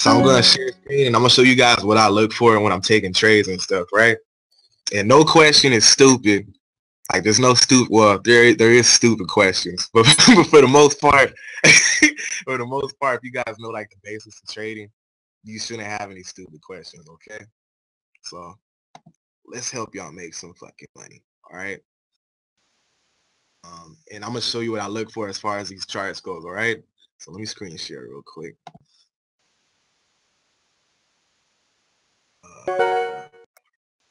So I'm gonna share screen and I'm gonna show you guys what I look for when I'm taking trades and stuff, right? And no question is stupid. Like there's no stupid. Well, there is stupid questions, but for the most part, for the most part, if you guys know like the basics of trading, you shouldn't have any stupid questions. Okay, so let's help y'all make some fucking money. All right. And I'm gonna show you what I look for as far as these charts goes. All right. So let me screen share real quick.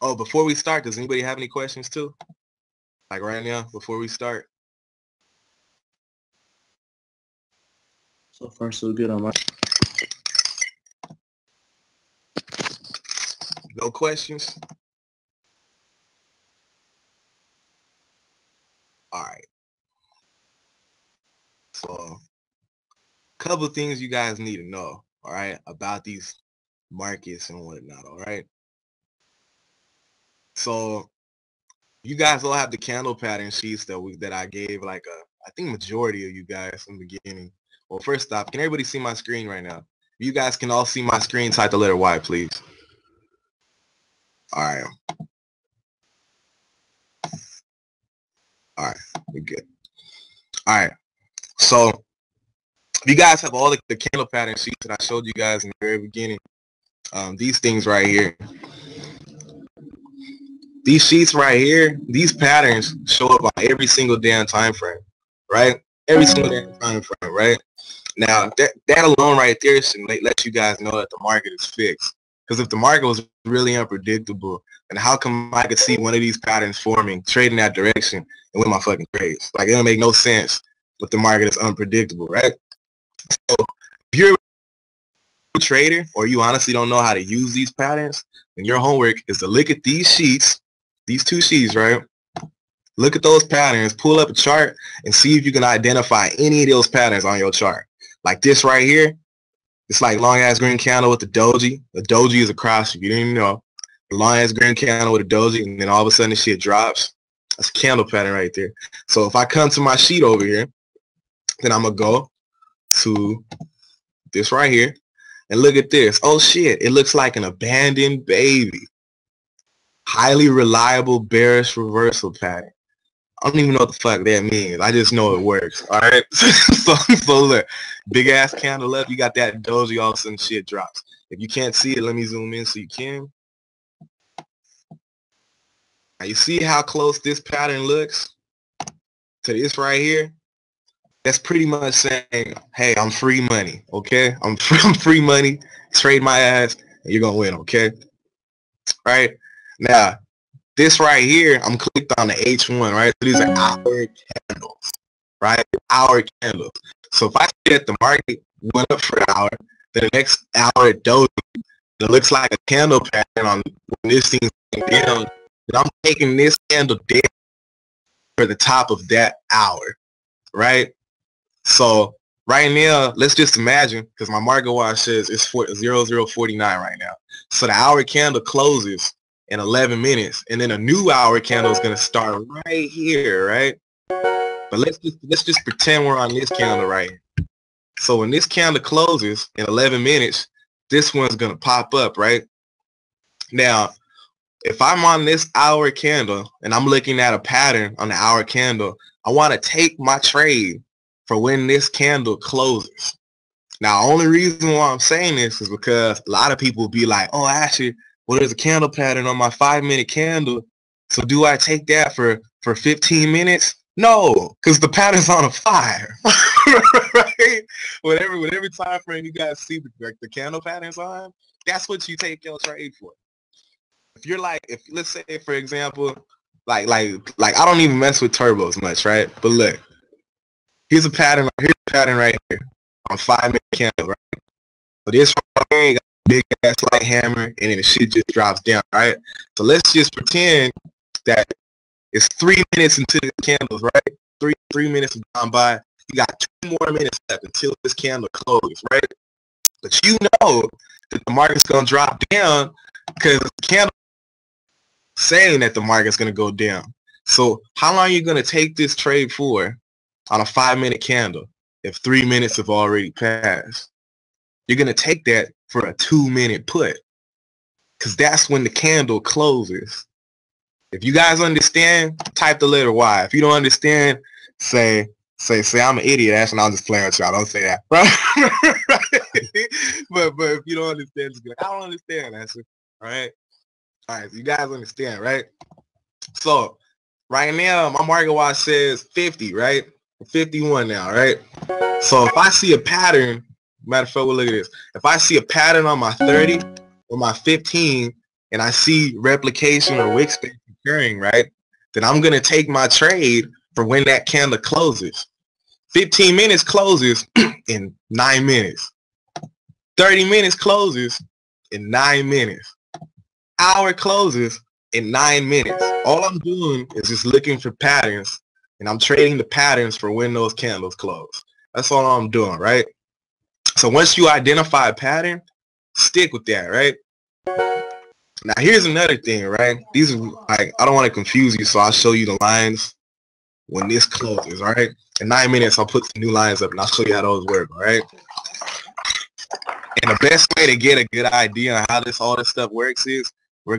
Oh, before we start, does anybody have any questions too? Like right now, before we start? So far, so good on my. No questions? All right. So, a couple of things you guys need to know, all right, about these markets and whatnot, all right? So, you guys all have the candle pattern sheets that I gave, like, I think majority of you guys in the beginning. Well, first off, can everybody see my screen right now? You guys can all see my screen, type the letter Y, please. All right. All right, we're good. All right. So, you guys have all the candle pattern sheets that I showed you guys in the very beginning. These things right here. These sheets right here, these patterns show up on every single damn time frame, right? Every single damn time frame, right? Now, that alone right there should let you guys know that the market is fixed. Because if the market was really unpredictable, then how come I could see one of these patterns forming, trading that direction, and win my fucking trades? Like, it don't make no sense if the market is unpredictable, right? So, if you're a trader or you honestly don't know how to use these patterns, then your homework is to look at these sheets, these two sheets, right? Look at those patterns, pull up a chart, and see if you can identify any of those patterns on your chart. Like this right here, it's like long ass green candle with the doji. The doji is across, if you didn't even know. The long ass green candle with a doji, and then all of a sudden the shit drops. That's a candle pattern right there. So if I come to my sheet over here, then I'm gonna go to this right here and look at this. Oh shit, it looks like an abandoned baby. Highly reliable bearish reversal pattern. I don't even know what the fuck that means. I just know it works. All right. so look, big ass candle up. You got that doji. All of a sudden, shit drops. If you can't see it, let me zoom in so you can. Now you see how close this pattern looks to this right here. That's pretty much saying, hey, I'm free money. Okay, I'm free money. Trade my ass, and you're gonna win. Okay. All right. Now, this right here, I'm clicked on the H1, right? So these are hour candles, right? Hour candles. So if I see that the market went up for an hour, then the next hour it doji, it looks like a candle pattern on when this thing's down, then I'm taking this candle down for the top of that hour, right? So right now, let's just imagine, because my market watch says it's 0049 right now. So the hour candle closes in 11 minutes, and then a new hour candle is going to start right here, right? But let's just pretend we're on this candle right here. So when this candle closes in 11 minutes, this one's going to pop up, right? Now, if I'm on this hour candle and I'm looking at a pattern on the hour candle, I want to take my trade for when this candle closes. Now, only reason why I'm saying this is because a lot of people will be like, oh, actually, well, there's a candle pattern on my 5-minute candle. So do I take that for 15 minutes? No, because the pattern's on a fire. Right? Whatever time frame you guys see the candle patterns on, that's what you take your trade for. If you're like, let's say, for example, like I don't even mess with turbos much, right? But look, here's a pattern right here on 5-minute candle, right? So this right here got a big ass light hammer, and then the shit just drops down, right? So let's just pretend that it's 3 minutes into the candles, right? Three minutes have gone by. You got 2 more minutes left until this candle closes, right? But you know that the market's gonna drop down because the candle saying that the market's gonna go down. So how long are you gonna take this trade for on a 5-minute candle if 3 minutes have already passed? You're gonna take that for a 2-minute put, because that's when the candle closes. If you guys understand, type the letter Y. If you don't understand, say I'm an idiot. That's when I'm just playing with y'all. Don't say that, right? but if you don't understand, just be like, I don't understand. That's it. All right. So you guys understand, right? So right now, my market watch says 50, right? 51 now, right? So if I see a pattern, matter of fact, well, look at this. If I see a pattern on my 30 or my 15, and I see replication or wick space occurring, right? Then I'm gonna take my trade for when that candle closes. 15 minutes closes in 9 minutes. 30 minutes closes in 9 minutes. Hour closes in 9 minutes. All I'm doing is just looking for patterns, and I'm trading the patterns for when those candles close. That's all I'm doing, right? So once you identify a pattern, stick with that, right? Now here's another thing, right? These are like, I don't want to confuse you, so I'll show you the lines when this closes, all right? In 9 minutes, I'll put some new lines up, and I'll show you how those work, all right? And the best way to get a good idea on how all this stuff works is,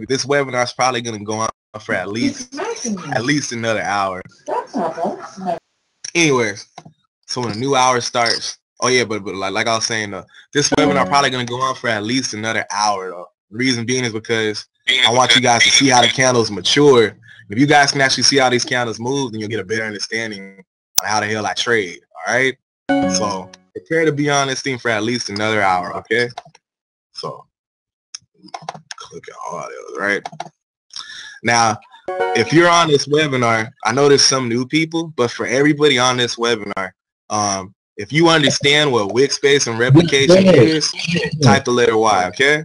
this webinar is probably going to go on for at least another hour. Anyways, so when a new hour starts, oh yeah, but like I was saying, this webinar probably going to go on for at least another hour, though. The reason being is because I want you guys to see how the candles mature. If you guys can actually see how these candles move, then you'll get a better understanding on how the hell I trade, all right? So prepare to be on this thing for at least another hour, okay? So click at all those, right? Now, if you're on this webinar, I know there's some new people, but for everybody on this webinar, if you understand what Wick Space and Replication is, type the letter Y, okay?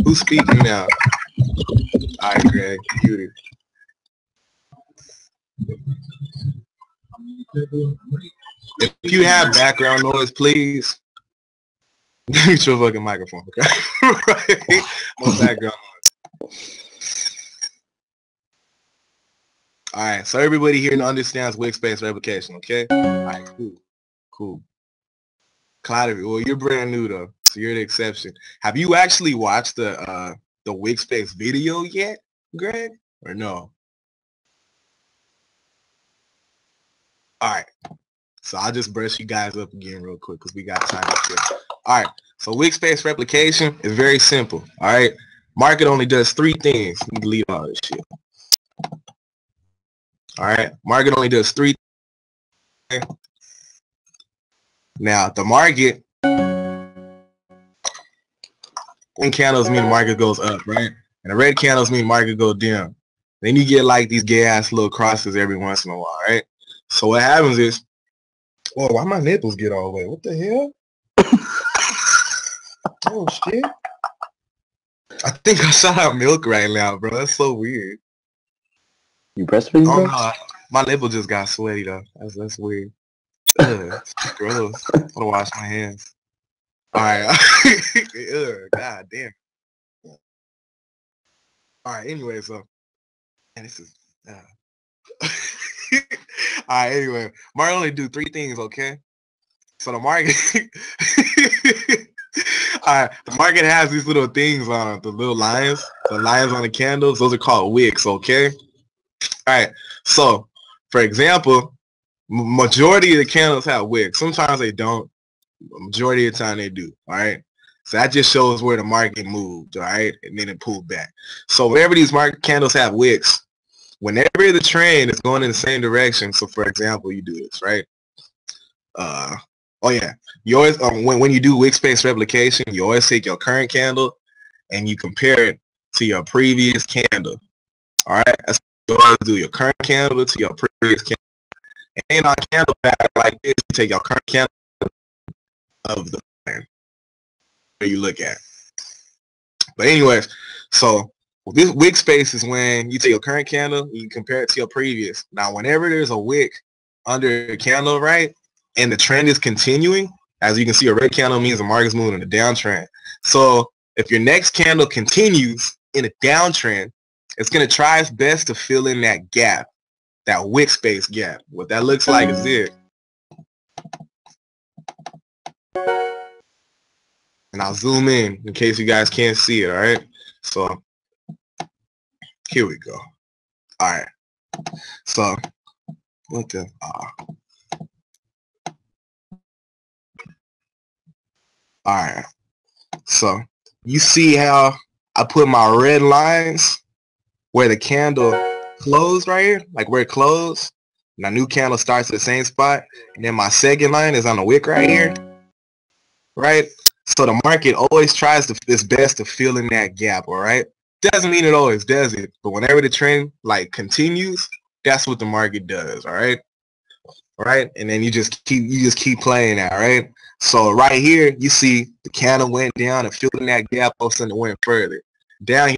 Who's speaking now? All right, Greg, muted. If you have background noise, please mute your fucking microphone, okay? Right? No background noise. All right, so everybody here understands Wick Space Replication, okay? All right, cool. Cloud, well, you're brand new though, so you're the exception. Have you actually watched the Wick Space video yet, Greg, or no? All right, so I'll just brush you guys up again real quick because we got time to share. All right, so Wick Space Replication is very simple. All right, market only does 3 things. Let me delete all this shit. All right, market only does 3 things. Now the market, green candles mean the market goes up, right? And the red candles mean market go down. Then you get like these gay ass little crosses every once in a while, right? So what happens is, whoa, why my nipples get all wet? What the hell? Oh shit! I think I shot out milk right now, bro. That's so weird. You breastfeeding, bro? Oh no, my nipple just got sweaty though. That's weird. Ugh, gross. I want to wash my hands. All right. Ugh, God damn. All right. Anyway, so, and this is. All right. Anyway, market only do 3 things. Okay. So the market. All right. The market has these little things on it, the little lines, the lines on the candles. Those are called wicks. Okay. All right. So, for example, majority of the candles have wicks. Sometimes they don't. Majority of the time they do. All right. So that just shows where the market moved. All right. And then it pulled back. So whenever these market candles have wicks, whenever the trend is going in the same direction. So for example, you do this, right? Oh yeah. You always when you do Wick Space Replication, you always take your current candle and you compare it to your previous candle. All right. That's what you always do. Your current candle to your previous candle. And then on candle pattern like this, you take your current candle of the plan where you look at. But anyways, so this wick space is when you take your current candle, you compare it to your previous. Now, whenever there's a wick under a candle, right, and the trend is continuing, as you can see, a red candle means the market's moving in a downtrend. So if your next candle continues in a downtrend, it's going to try its best to fill in that gap that Wick Space gap. What that looks like is it. And I'll zoom in case you guys can't see it, all right? So here we go. All right. So what the all right. So you see how I put my red lines where the candle closed right here, like where it closed. My new candle starts at the same spot, and then my second line is on the wick right here, right? So the market always tries its best to fill in that gap, all right? Doesn't mean it always does it, but whenever the trend like continues, that's what the market does, all right? All right, and then you just keep playing that, right? So right here, you see the candle went down and filled in that gap, all of a sudden it went further. Down here,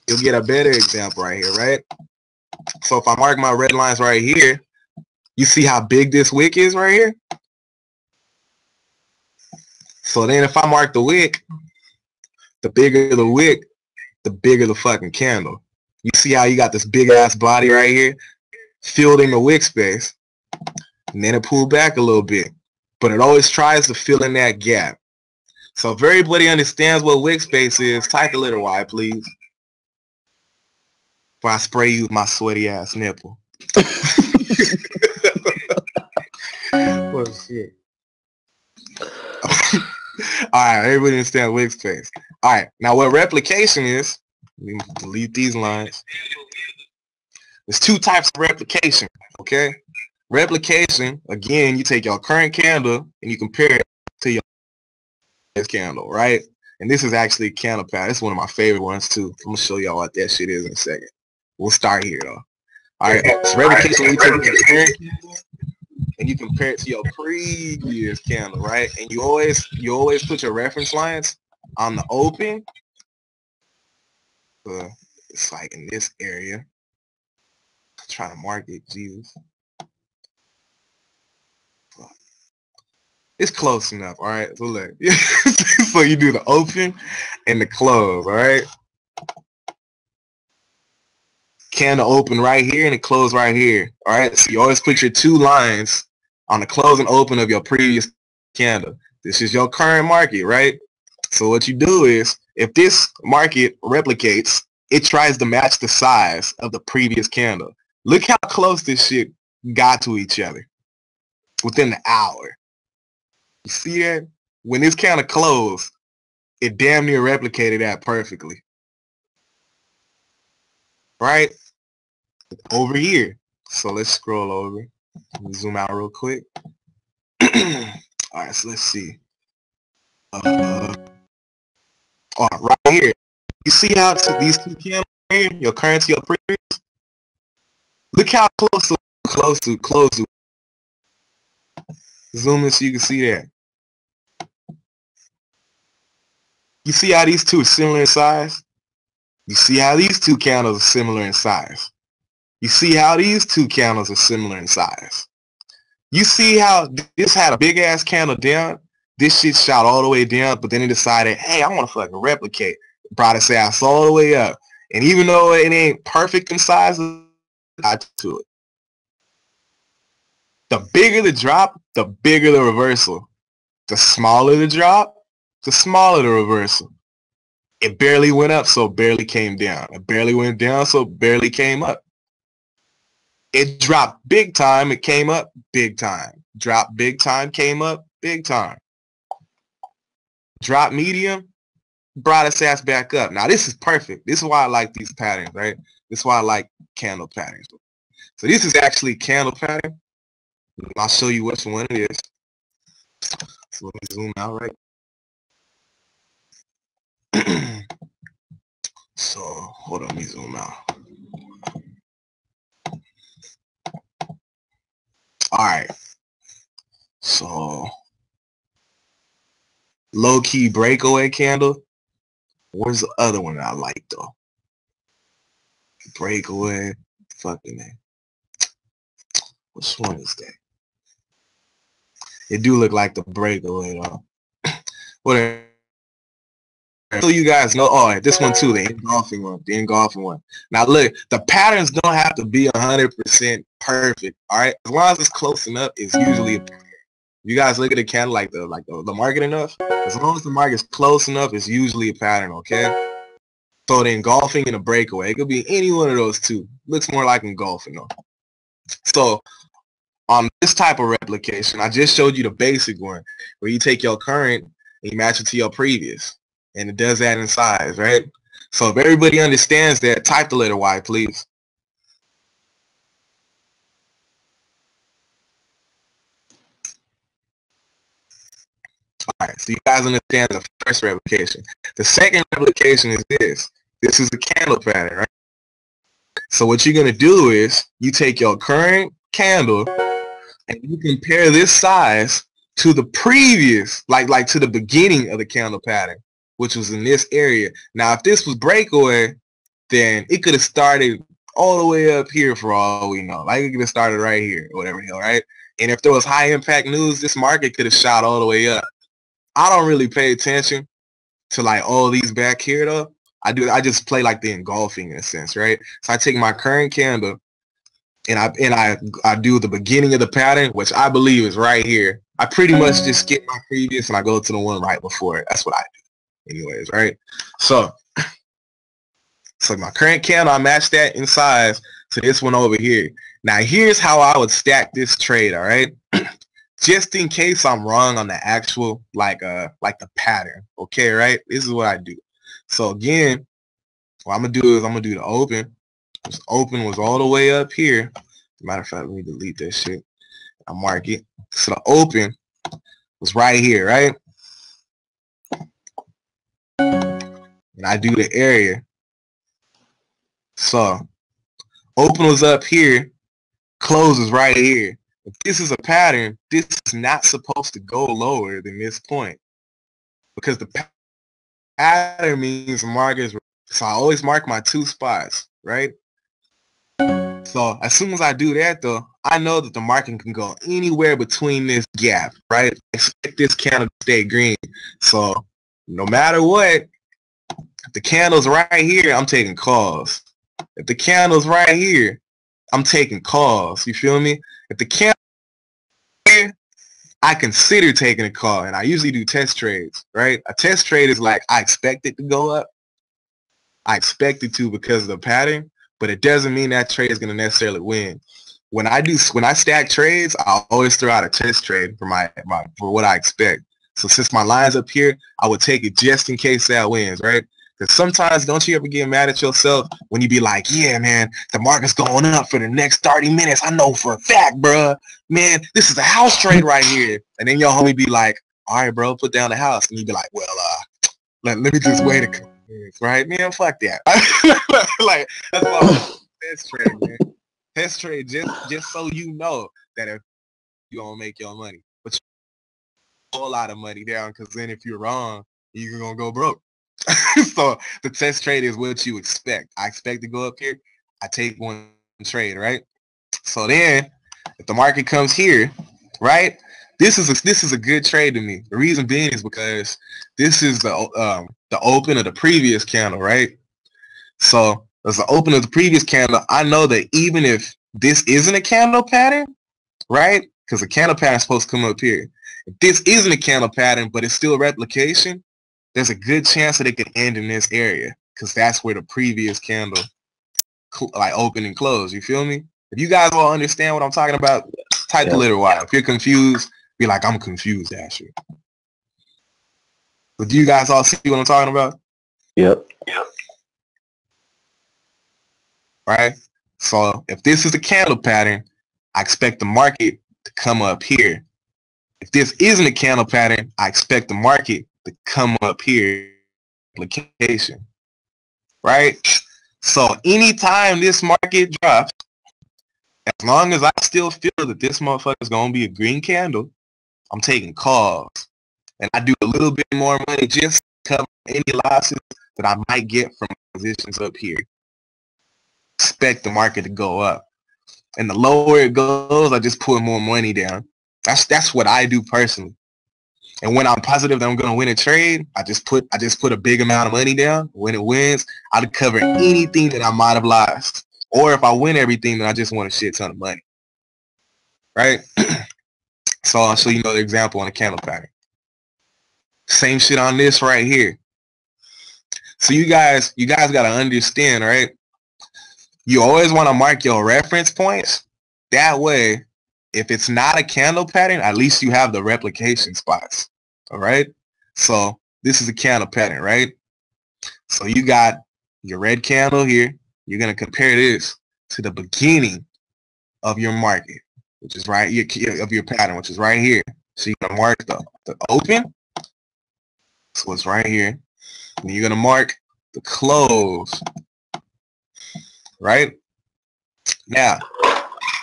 you'll get a better example right here, right? So if I mark my red lines right here, you see how big this wick is right here? So then if I mark the wick, the bigger the wick, the bigger the fucking candle. You see how you got this big ass body right here filled in the wick space, and then it pulled back a little bit. But it always tries to fill in that gap. So if everybody understands what wick space is, type a letter Y, please. Before I spray you with my sweaty ass nipple. Oh shit. Alright, everybody understand wick space. Alright, now what replication is, let me delete these lines. There's two types of replication, okay? Replication, again, you take your current candle and you compare it to your candle, right? And this is actually a candle pattern. This is one of my favorite ones too. I'm gonna show y'all what that shit is in a second. We'll start here though. Alright, so replication, we take your current candle and you compare it to your previous candle, right? And you always put your reference lines on the open. It's like in this area. I'm trying to mark it, Jesus. It's close enough, all right? So look, so you do the open and the close, all right? Candle open right here and it close right here, all right? So you always put your two lines on the close and open of your previous candle. This is your current market, right? So what you do is, if this market replicates, it tries to match the size of the previous candle. Look how close this shit got to each other within the hour. You see that? When this candle closed, it damn near replicated that perfectly. Right? Over here. So let's scroll over. Let me zoom out real quick. Alright, so let's see. Right here. You see how these two candles here, your currency, your previous? Look how close to. Zoom in so you can see that. You see how these two are similar in size? You see how these two candles are similar in size? You see how these two candles are similar in size? You see how this had a big ass candle down? This shit shot all the way down, but then it decided, hey, I want to fucking replicate. Brought its ass all the way up. And even though it ain't perfect in size, I to it. The bigger the drop, the bigger the reversal. The smaller the drop, the smaller the reversal. It barely went up, so it barely came down. It barely went down, so it barely came up. It dropped big time, it came up big time. Dropped big time, came up big time. Drop medium, brought its ass back up. Now this is perfect. This is why I like these patterns, right? This is why I like candle patterns. So this is actually a candle pattern. I'll show you which one it is. So let me zoom out, right? So hold on, let me zoom out. Alright. So low-key breakaway candle. Where's the other one I like though? Breakaway. Fucking name. Which one is that? It do look like the breakaway though. Whatever. So you guys know, oh, this one too, the engulfing one. Now look, the patterns don't have to be 100% perfect, all right? As long as it's close enough, it's usually, you guys look at the candle like the market enough, as long as the market's close enough, it's usually a pattern, okay? So the engulfing and the breakaway, it could be any one of those two. Looks more like engulfing though. So on this type of replication, I just showed you the basic one, where you take your current and you match it to your previous. And it does that in size, right? So if everybody understands that, type the letter Y, please. All right, so you guys understand the first replication. The second replication is this. This is the candle pattern, right? So what you're going to do is you take your current candle and you compare this size to the previous, like to the beginning of the candle pattern, which was in this area. Now, if this was breakaway, then it could have started all the way up here for all we know. Like it could have started right here or whatever the hell, right? And if there was high impact news, this market could have shot all the way up. I don't really pay attention to like all these back here though. I just play like the engulfing in a sense, right? So I take my current candle and I do the beginning of the pattern, which I believe is right here. I pretty much just skip my previous and I go to the one right before it. That's what I do anyways, right? So my current candle, I match that in size to this one over here. Now here's how I would stack this trade, all right? Just in case I'm wrong on the actual like the pattern, okay, right? This is what I do. So again, what I'm gonna do is I'm gonna do the open. This open was all the way up here. Matter of fact, let me delete that shit. I'll mark it. So the open was right here, right? And I do the area. So open was up here, close is right here. If this is a pattern, this is not supposed to go lower than this point because the pattern means the market is. So I always mark my two spots, right? So as soon as I do that, though, I know that the market can go anywhere between this gap, right? Expect this candle to stay green. So no matter what, if the candle's right here, I'm taking calls. If the candle's right here, I'm taking calls. You feel me? If the candle here, I consider taking a call, and I usually do test trades, right? A test trade is like I expect it to go up. I expect it to because of the pattern, but it doesn't mean that trade is going to necessarily win. When I stack trades, I always throw out a test trade for what I expect. So since my line's up here, I would take it just in case that wins, right? Because sometimes don't you ever get mad at yourself when you be like, yeah, man, the market's going up for the next 30 minutes. I know for a fact, bruh. Man, this is a house trade right here. And then your homie be like, all right, bro, put down the house. And you be like, well, let me just wait a couple minutes, right? Man, fuck that. Like, that's why I'm test trade, man. Test trade just so you know that if you gonna make your money. But you a whole lot of money down because then if you're wrong, you're gonna go broke. So the test trade is what you expect. I expect to go up here. I take one trade, right? So then if the market comes here, right? This is a good trade to me. The reason being is because this is the open of the previous candle, right? So as the open of the previous candle, I know that even if this isn't a candle pattern, right? Because the candle pattern is supposed to come up here. If this isn't a candle pattern, but it's still a replication, there's a good chance that it could end in this area because that's where the previous candle like open and close. You feel me? If you guys all understand what I'm talking about, type the letter Y. If you're confused, be like, I'm confused, Asher. But do you guys all see what I'm talking about? Yep. Right? So if this is a candle pattern, I expect the market to come up here. If this isn't a candle pattern, I expect the market to come up here. Application. Right? So anytime this market drops, as long as I still feel that this motherfucker is going to be a green candle, I'm taking calls. And I do a little bit more money just to cover any losses that I might get from positions up here. Expect the market to go up. And the lower it goes, I just put more money down. That's what I do personally. And when I'm positive that I'm gonna win a trade, I just put a big amount of money down. When it wins, I'll cover anything that I might have lost. Or if I win everything, then I just want a shit ton of money. Right? So I'll show you another example on a candle pattern. Same shit on this right here. So you guys gotta understand, right? You always want to mark your reference points. That way, if it's not a candle pattern, at least you have the replication spots. All right. So this is a candle pattern, right? So you got your red candle here. You're going to compare this to the beginning of your market, which is right here, of your pattern, which is right here. So you're going to mark the open. So it's right here. And you're going to mark the close. Right? Now,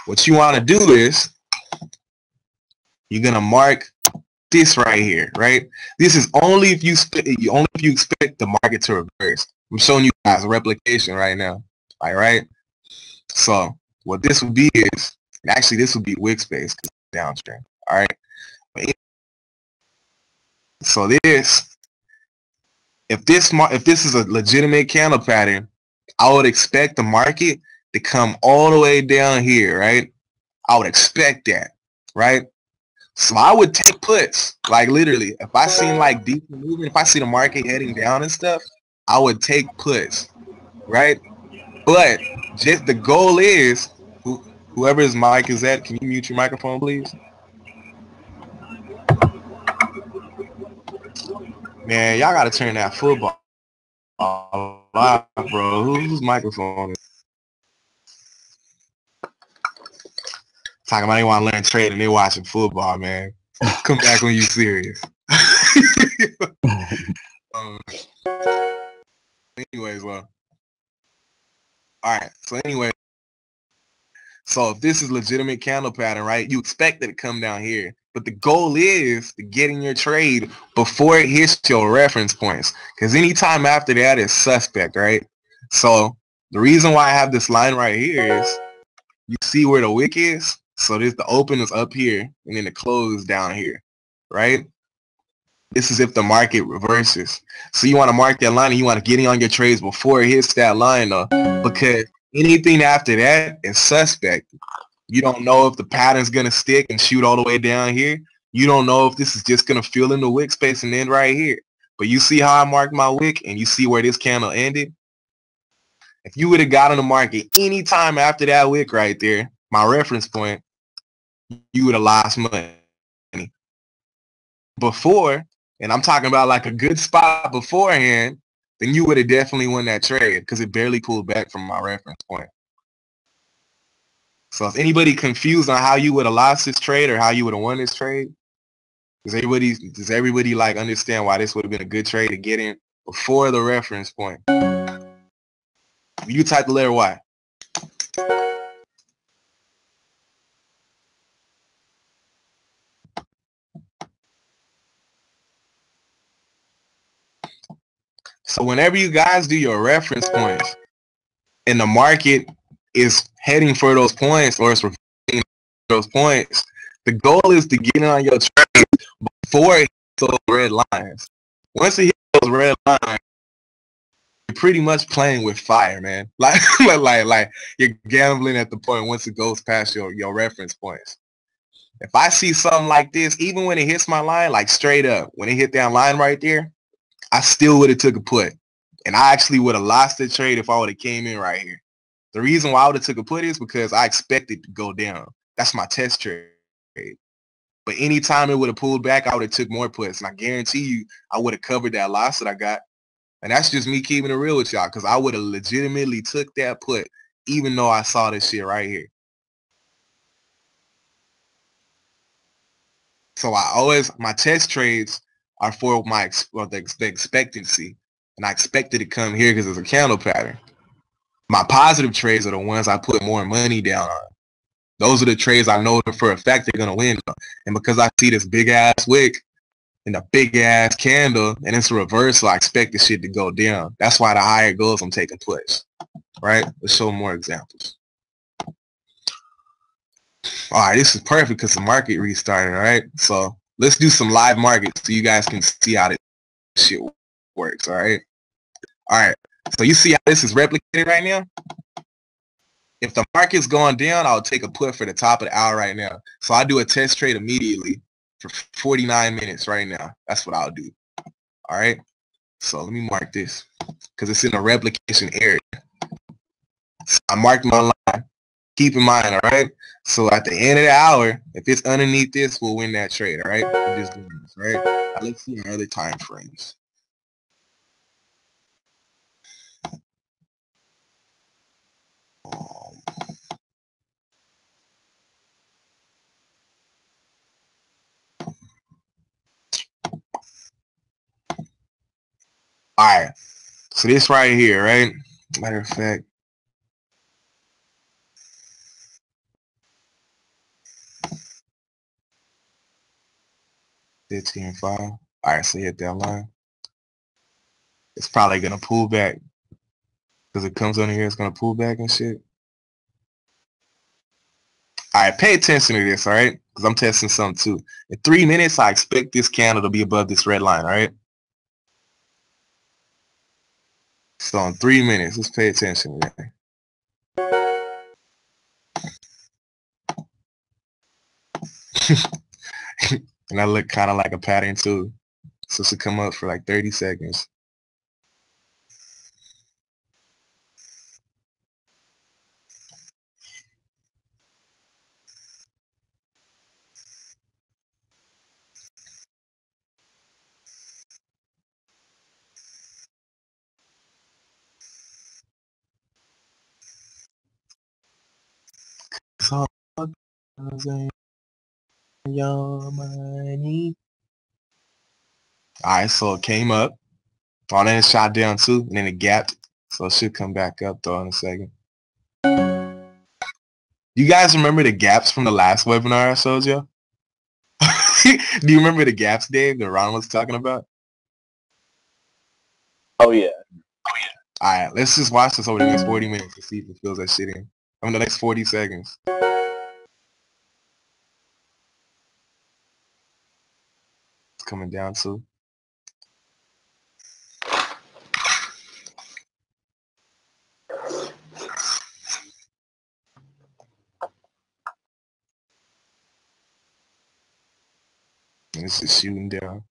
what you want to do is you're going to mark this right here, right? This is only if you expect the market to reverse. I'm showing you guys a replication right now. All right. So what this would be is, actually this would be Wick Space downstream. All right. So this, if this is a legitimate candle pattern, I would expect the market to come all the way down here, right? I would expect that, right? So I would take puts, like literally. If I seen like deep movement, if I see the market heading down and stuff, I would take puts, right? But just the goal is, whoever's mic is at, can you mute your microphone, please? Man, y'all gotta turn that football off, bro. Whose microphone is? Talking about they want to learn trading, they watching football, man. Come back when you serious. Anyways, well. All right. So anyway, so if this is legitimate candle pattern, right, you expect it to come down here. But the goal is to get in your trade before it hits your reference points. Because anytime after that is suspect, right? So the reason why I have this line right here is you see where the wick is? So this, the open is up here and then the close is down here, right? This is if the market reverses. So you want to mark that line and you want to get in on your trades before it hits that line though, because anything after that is suspect. You don't know if the pattern's going to stick and shoot all the way down here. You don't know if this is just going to fill in the wick space and end right here. But you see how I marked my wick and you see where this candle ended? If you would have got on the market any time after that wick right there, my reference point, you would have lost money. Before, and I'm talking about like a good spot beforehand, then you would have definitely won that trade because it barely pulled back from my reference point. So if anybody confused on how you would have lost this trade or how you would have won this trade, does everybody like understand why this would have been a good trade to get in before the reference point? You type the letter Y. So whenever you guys do your reference points and the market is heading for those points or it's reversing those points, the goal is to get in on your trade before it hits those red lines. Once it hits those red lines, you're pretty much playing with fire, man. Like you're gambling at the point once it goes past your reference points. If I see something like this, even when it hits my line, like straight up, when it hit that line right there, I still would have took a put. And I actually would have lost the trade if I would have came in right here. The reason why I would have took a put is because I expected to go down. That's my test trade. But anytime it would have pulled back, I would have took more puts. And I guarantee you, I would have covered that loss that I got. And that's just me keeping it real with y'all, because I would have legitimately took that put, even though I saw this shit right here. So my test trades are for the expectancy. And I expected to come here because it's a candle pattern. My positive trades are the ones I put more money down on. Those are the trades I know for a fact they're going to win. And because I see this big-ass wick and a big-ass candle, and it's a reversal, I expect the shit to go down. That's why the higher it goes, I'm taking puts. Right? Let's show more examples. All right, this is perfect because the market restarted, all right? So let's do some live markets so you guys can see how this shit works. All right. All right. So you see how this is replicated right now? If the market's going down, I'll take a put for the top of the hour right now. So I do a test trade immediately for 49 minutes right now. That's what I'll do. All right. So let me mark this because it's in a replication area. So I marked my line. Keep in mind, all right? So at the end of the hour, if it's underneath this, we'll win that trade, all right? We're just doing this, right? Now let's see our other time frames. All right. So this right here, right? Matter of fact, $15.5. All right, so hit that line. It's probably gonna pull back because it comes under here. It's gonna pull back and shit. All right, pay attention to this, all right? Because I'm testing something too. In 3 minutes, I expect this candle to be above this red line, all right? So in 3 minutes, let's pay attention, man. And that look kind of like a pattern too. So it should come up for like 30 seconds. So your money. Alright, so it came up. Oh, then it shot down too, and then it gapped. So it should come back up though in a second. You guys remember the gaps from the last webinar I showed you? Do you remember the gaps, Dave, that Ron was talking about? Oh yeah. Alright, let's just watch this over the next 40 minutes to see if it fills that shit in. I mean, the next 40 seconds. It's coming down too. And it's just shooting down.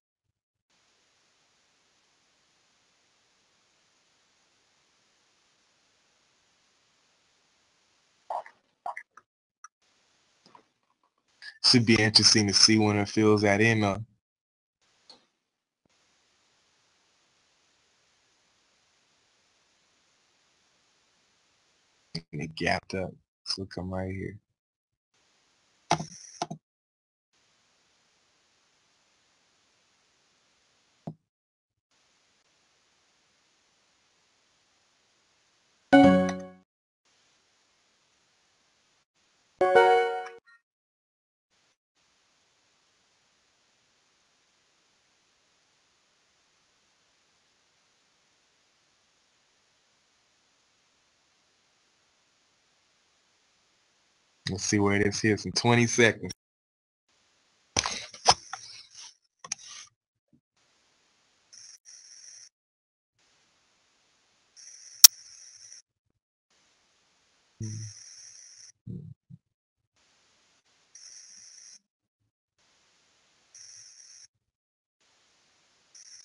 Should be interesting to see when it fills that in. And it gapped up. So come right here. Let's see where this is in 20 seconds.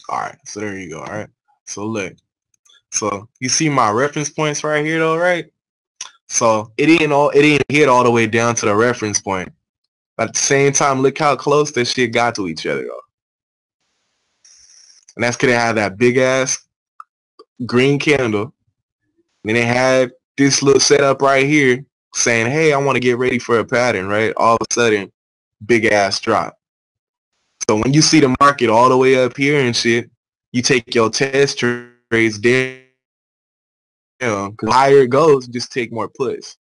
All right, so there you go. All right, so look, so you see my reference points right here, though, right? So it didn't hit all the way down to the reference point. But at the same time, look how close this shit got to each other, though. And that's because it had that big ass green candle. And then it had this little setup right here saying, "Hey, I want to get ready for a pattern," right? All of a sudden, big ass drop. So when you see the market all the way up here and shit, you take your test trades down. Because the higher it goes, just take more puts.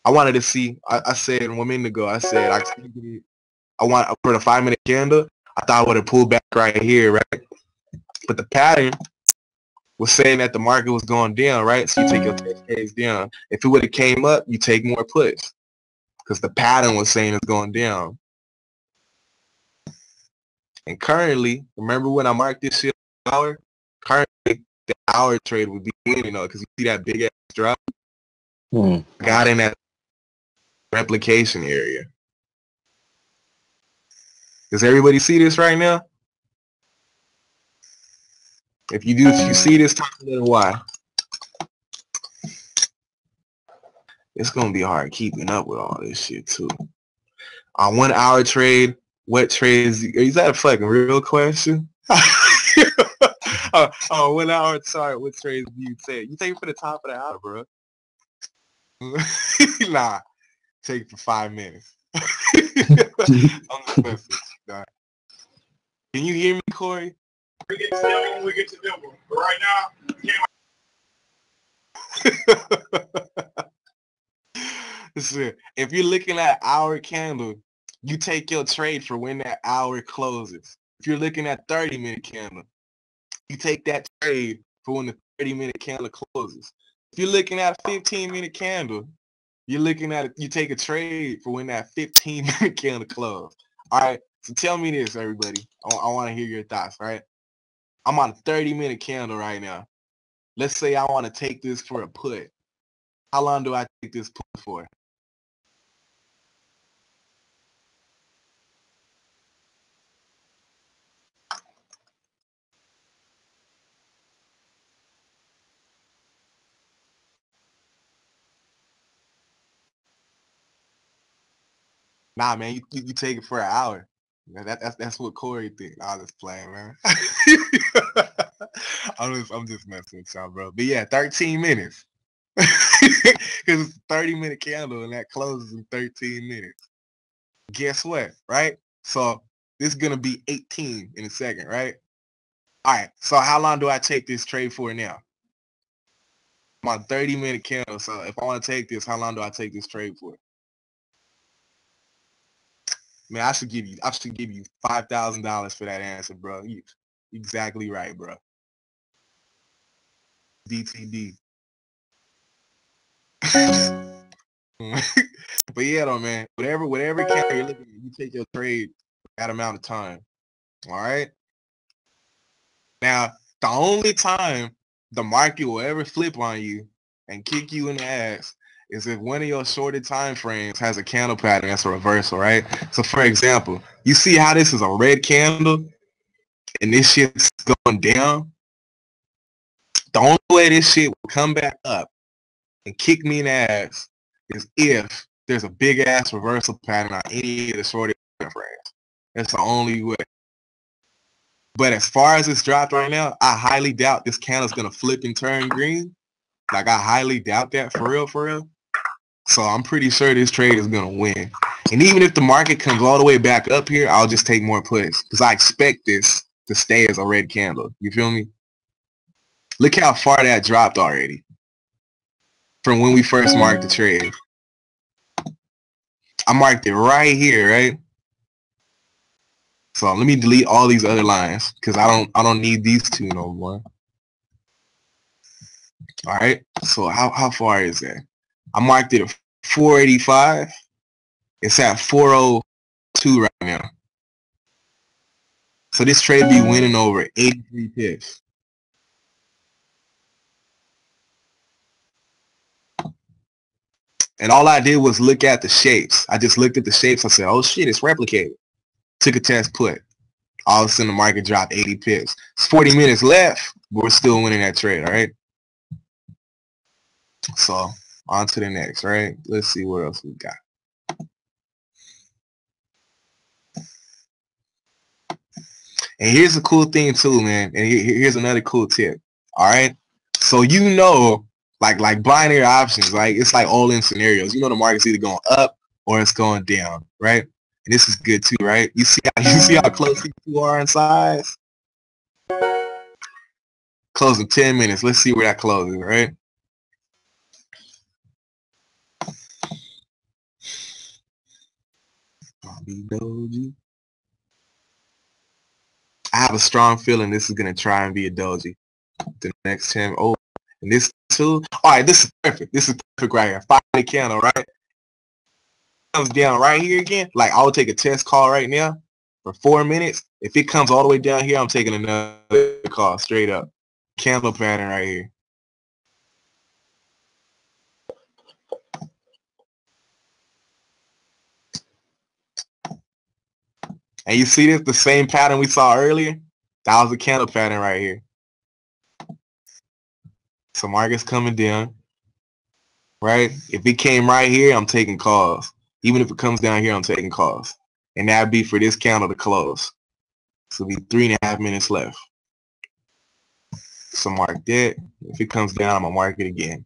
I wanted to see. I said 1 minute ago. I said I want for the 5-minute candle. I thought I would have pulled back right here, right? But the pattern was saying that the market was going down, right? So you take your test trades down. If it would have came up, you take more puts because the pattern was saying it's going down. And currently, remember when I marked this shit hour? Currently, the hour trade would be winning, because you see that big ass drop. I got in that replication area. Does everybody see this right now? If you do, if you see this, talk a little why. It's gonna be hard keeping up with all this shit too. On 1 hour trade, what trades? Is that a fucking real question? 1 hour chart, what trades do you take? You take it for the top of the hour, bro. Nah, take it for 5 minutes. I'm messing. Nah. Can you hear me, Corey? We get to them when we get to them. But right now, Listen, if you're looking at hour candle, you take your trade for when that hour closes. If you're looking at 30-minute candle, you take that trade for when the 30-minute candle closes. If you're looking at a 15-minute candle, you take a trade for when that 15-minute candle closes. All right, so tell me this, everybody. I want to hear your thoughts, all right? I'm on a 30-minute candle right now. Let's say I want to take this for a put. How long do I take this put for? Nah, man, you take it for an hour. Yeah, that's what Corey thinks. I was just playing, man. I'm just messing with y'all, bro. But yeah, 13 minutes. Because it's a 30-minute candle and that closes in 13 minutes. Guess what, right? So this is gonna be 18 in a second, right? All right. So how long do I take this trade for now? I'm on 30-minute candle. So if I want to take this, how long do I take this trade for? Man, I should give you $5,000 for that answer, bro. You exactly right, bro. DTD. But yeah, though, man. Whatever candle you're looking at, you take your trade that amount of time. All right. Now, the only time the market will ever flip on you and kick you in the ass is if one of your shorted time frames has a candle pattern that's a reversal, right? So, for example, you see how this is a red candle and this shit's going down? The only way this shit will come back up and kick me in the ass is if there's a big ass reversal pattern on any of the shorted time frames. That's the only way. But as far as it's dropped right now, I highly doubt this candle's gonna flip and turn green. Like, I highly doubt that, for real, for real. So I'm pretty sure this trade is gonna win. And even if the market comes all the way back up here, I'll just take more puts because I expect this to stay as a red candle. You feel me? Look how far that dropped already from when we first marked the trade. I marked it right here, right? So let me delete all these other lines because I don't need these two no more. All right. So how far is that? I marked it at 485. It's at 402 right now. So this trade be winning over 83 pips. And all I did was look at the shapes. I just looked at the shapes. I said, oh shit, it's replicated. Took a test put. All of a sudden the market dropped 80 pips. It's 40 minutes left, but we're still winning that trade, all right? So on to the next, right? Let's see what else we got. And here's a cool thing too, man. And here's another cool tip. All right. So like binary options, like it's like all in scenarios. The market's either going up or it's going down, right? And this is good too, right? You see how close these two are in size? Close in 10 minutes. Let's see where that closes, right? I have a strong feeling this is gonna try and be a doji. The next 10. Oh, and this too. All right, this is perfect. This is perfect right here. 5-minute candle, right? Comes down right here again. Like, I'll take a test call right now. for 4 minutes. If it comes all the way down here, I'm taking another call straight up. Candle pattern right here. And you see this, the same pattern we saw earlier? That was the candle pattern right here. So market's coming down, right? If it came right here, I'm taking calls. Even if it comes down here, I'm taking calls. And that'd be for this candle to close. So it'll be 3.5 minutes left. So mark that. If it comes down, I'm gonna mark it again.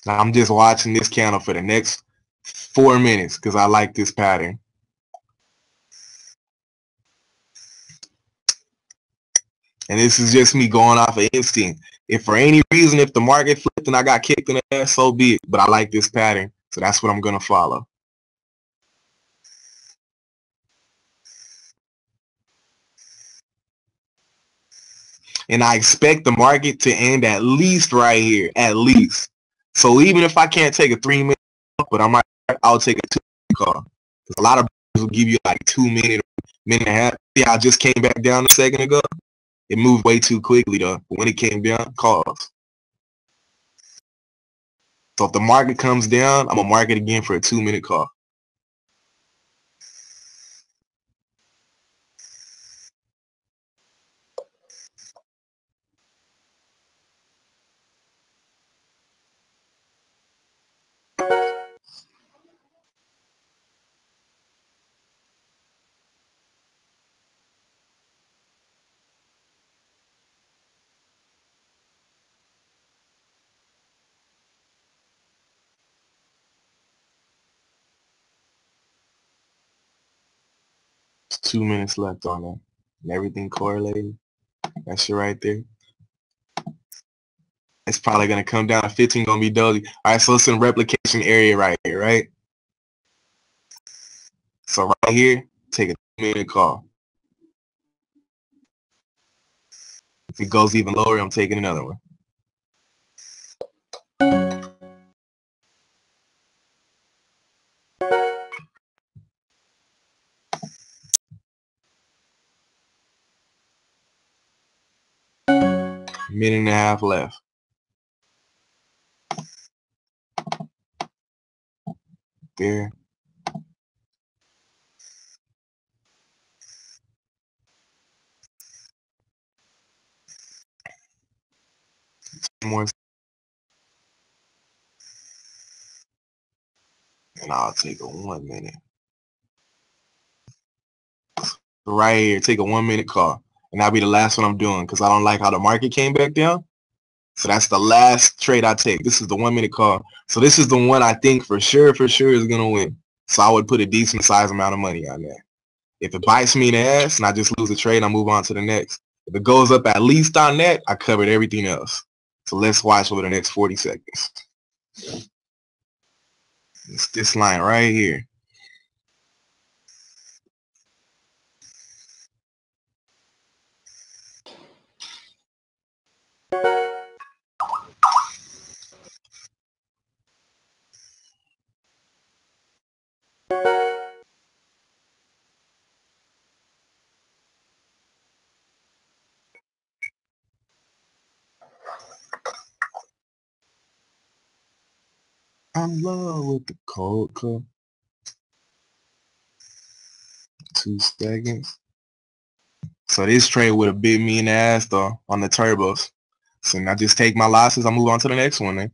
Now I'm just watching this candle for the next 4 minutes because I like this pattern. And this is just me going off of instinct. If for any reason, if the market flipped and I got kicked in the ass, so be it. But I like this pattern, so that's what I'm gonna follow. And I expect the market to end at least right here, at least. So even if I can't take a 3 minute call, but I'll take a 2 minute call. Because a lot of will give you like 2 minute, minute and a half. See, I just came back down a second ago. It moved way too quickly though. But when it came down, calls. So if the market comes down, I'm gonna mark it again for a 2 minute call. It's 2 minutes left on that. And everything correlated. That shit right there. It's probably gonna come down to 15, gonna be dozy. All right, so it's in replication area right here, right? So right here, take a 2 minute call. If it goes even lower, I'm taking another one. Minute and a half left. There. More. And I'll take a 1 minute. Right here, take a 1 minute call. And that'll be the last one I'm doing because I don't like how the market came back down. So that's the last trade I take. This is the 1 minute call. So this is the one I think for sure is going to win. So I would put a decent size amount of money on there. If it bites me in the ass and I just lose the trade, I move on to the next. If it goes up at least on that, I covered everything else. So let's watch over the next 40 seconds. It's this line right here. I'm in love with the cold cup. 2 seconds. So this trade would have bit me in the ass though on the turbos. So now just take my losses. I'll move on to the next one then.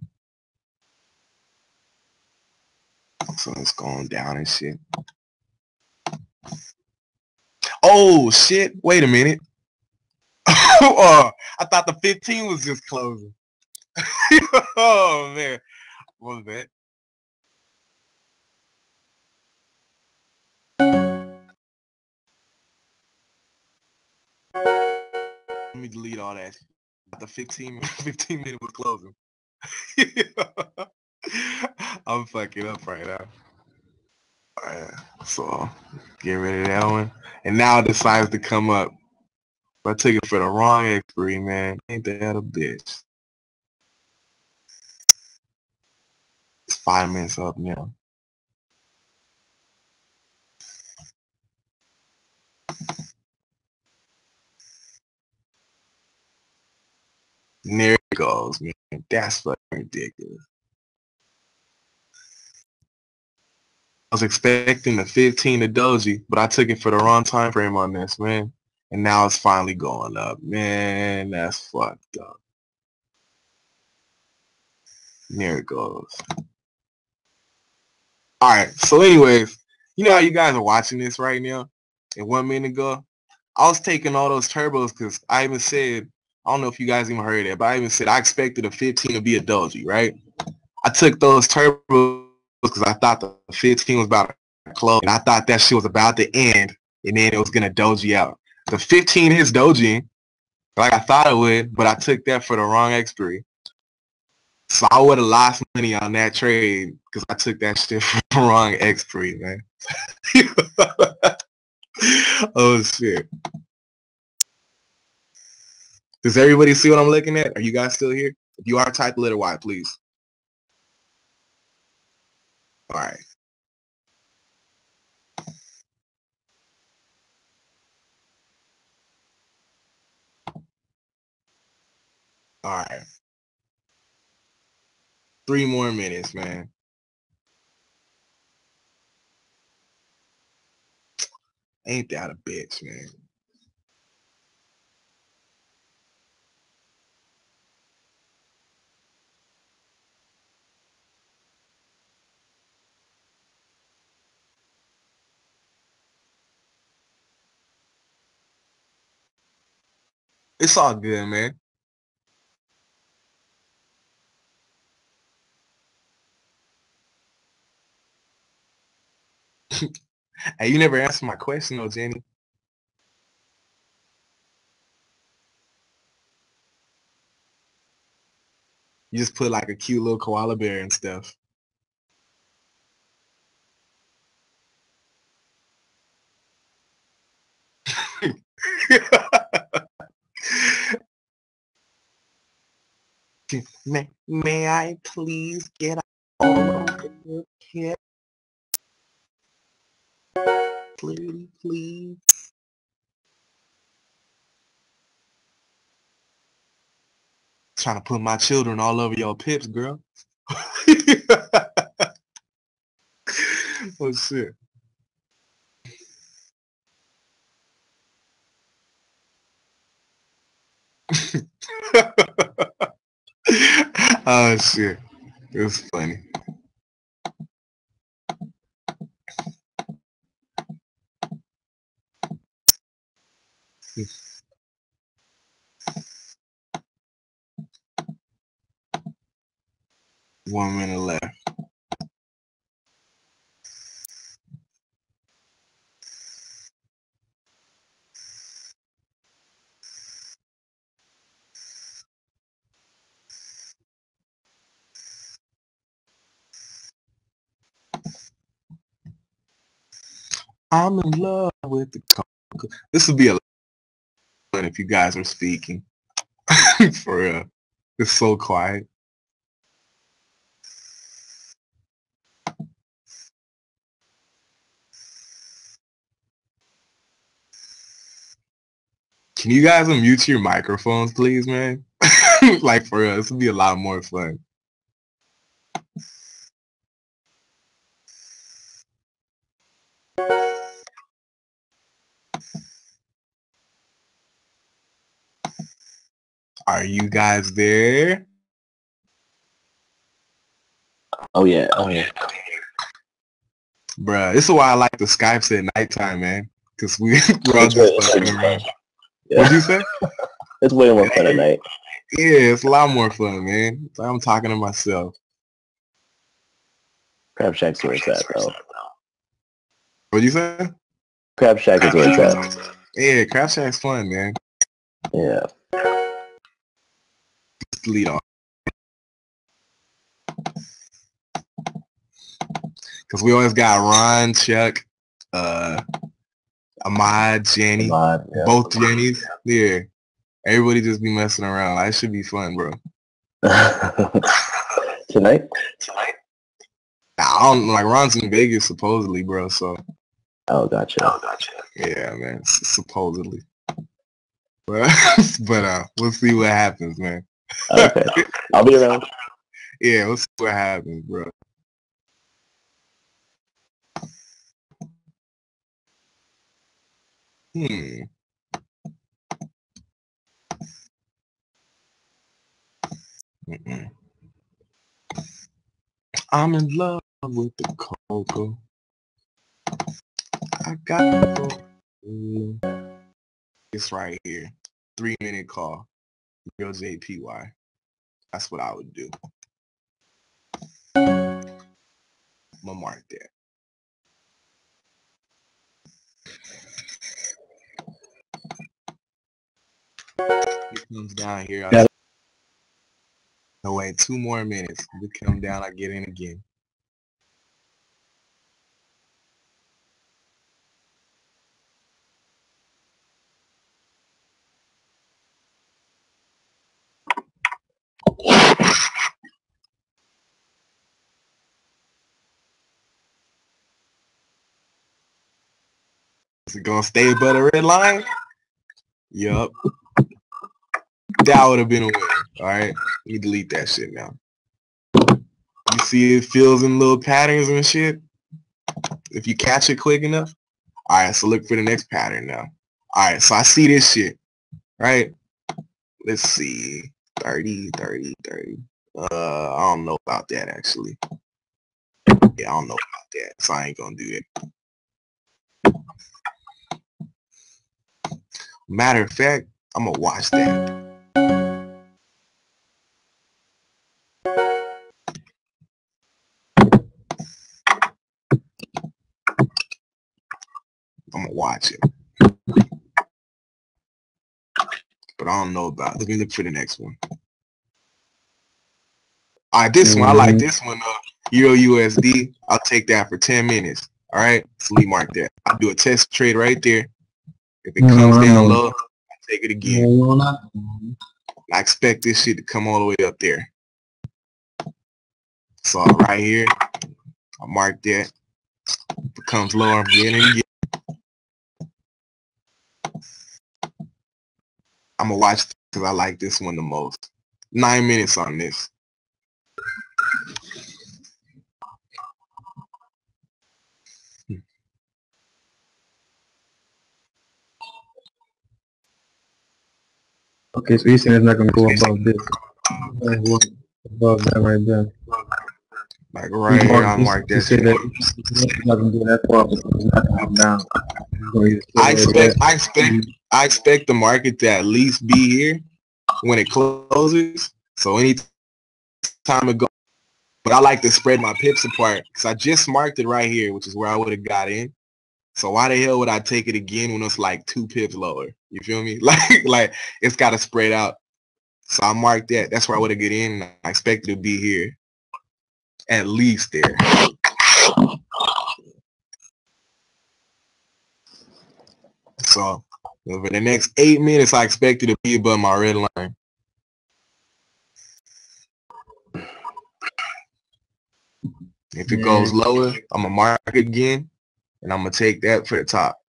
So it's going down and shit. Oh shit! Wait a minute. Oh, I thought the 15 was just closing. Oh man, what was that? Let me delete all that. The 15 minute was closing. I'm fucking up right now. Alright, so get rid of that one. And now it decides to come up. I took it for the wrong expiry, man. Ain't that a bitch? It's 5 minutes up now. There it goes, man. That's fucking ridiculous. I was expecting the 15 to doji, but I took it for the wrong time frame on this, man. And now it's finally going up. Man, that's fucked up. There it goes. Alright, so anyways, you know how you guys are watching this right now? And 1 minute ago, I was taking all those turbos because I even said, I don't know if you guys even heard that, but I even said I expected a 15 to be a doji, right? I took those turbos because I thought the 15 was about to close, and I thought that shit was about to end, and then it was gonna doji out. The 15 is doji, like I thought it would, but I took that for the wrong expiry. So I would have lost money on that trade because I took that shit for the wrong expiry, man. Oh shit. Does everybody see what I'm looking at? Are you guys still here? If you are, type the letter Y, please. All right. All right. 3 more minutes, man. Ain't that a bitch, man? It's all good, man. Hey, you never answered my question, though, Jenny. You just put like a cute little koala bear and stuff. May I please get all of your kit? Please. Trying to put my children all over your pips, girl. Oh shit. Oh shit. It was funny. One minute left. I'm in love with the cocoa. This would be a lot of fun if you guys were speaking. For real. It's so quiet. Can you guys unmute your microphones, please, man? Like, for real, this would be a lot more fun. Are you guys there? Oh yeah. Oh yeah. Bruh, this is why I like the Skypes at nighttime, man. Because we're all just fucking around. Yeah. What'd you say? It's way more fun at night. Yeah, it's a lot more fun, man. I'm talking to myself. Crab Shack's where it's at, though. What'd you say? Crab Shack is where it's at. Yeah, Crab Shack's fun, man. Yeah. Just lead off. Because we always got Ron, Chuck, Ahmad, Jenny, Ahmad, yeah. both Jennies. Yeah. Everybody just be messing around. Like, it should be fun, bro. Tonight? I don't like Ron's in Vegas supposedly, bro. So. Oh, gotcha. Yeah, man. Supposedly. But we'll see what happens, man. Okay. I'll be around. Yeah, we'll see what happens, bro. Mm-mm. I'm in love with the cocoa. I got this right here. 3-minute call. Real JPY. That's what I would do. I'm gonna mark that. It comes down here. No, wait, 2 more minutes. We come down, I get in again. Is it gonna stay above the red line? Yup. That would have been a win. Alright? Let me delete that shit now. You see it fills in little patterns and shit? If you catch it quick enough. Alright, so look for the next pattern now. Alright, so I see this shit. Right? Let's see. 30, 30, 30. I don't know about that actually. Yeah, I don't know about that. So I ain't gonna do it. Matter of fact, I'm gonna watch that. I'm gonna watch it. But I don't know about it. Let me look for the next one. Alright, this one. I like this one. Euro USD. I'll take that for 10 minutes. Alright, so we mark that. I'll do a test trade right there. If it comes down low, I'll take it again. I expect this shit to come all the way up there. So right here, I'll mark that. If it comes lower, I'm getting it again. I'm gonna watch because I like this one the most. 9 minutes on this. Okay, so you're saying it's not gonna go above this. Above that right there. Like right here, I mark that shit. It's not gonna go that far, but it's not gonna come down. I expect the market to at least be here when it closes. So any time it goes, but I like to spread my pips apart because I just marked it right here, which is where I would have got in. So why the hell would I take it again when it's like 2 pips lower? You feel me? Like it's got to spread out. So I marked that. That's where I would have get in. And I expect it to be here, at least there. So for the next 8 minutes, I expect it to be above my red line. If it goes lower, I'm gonna mark it again, and I'm gonna take that for the top.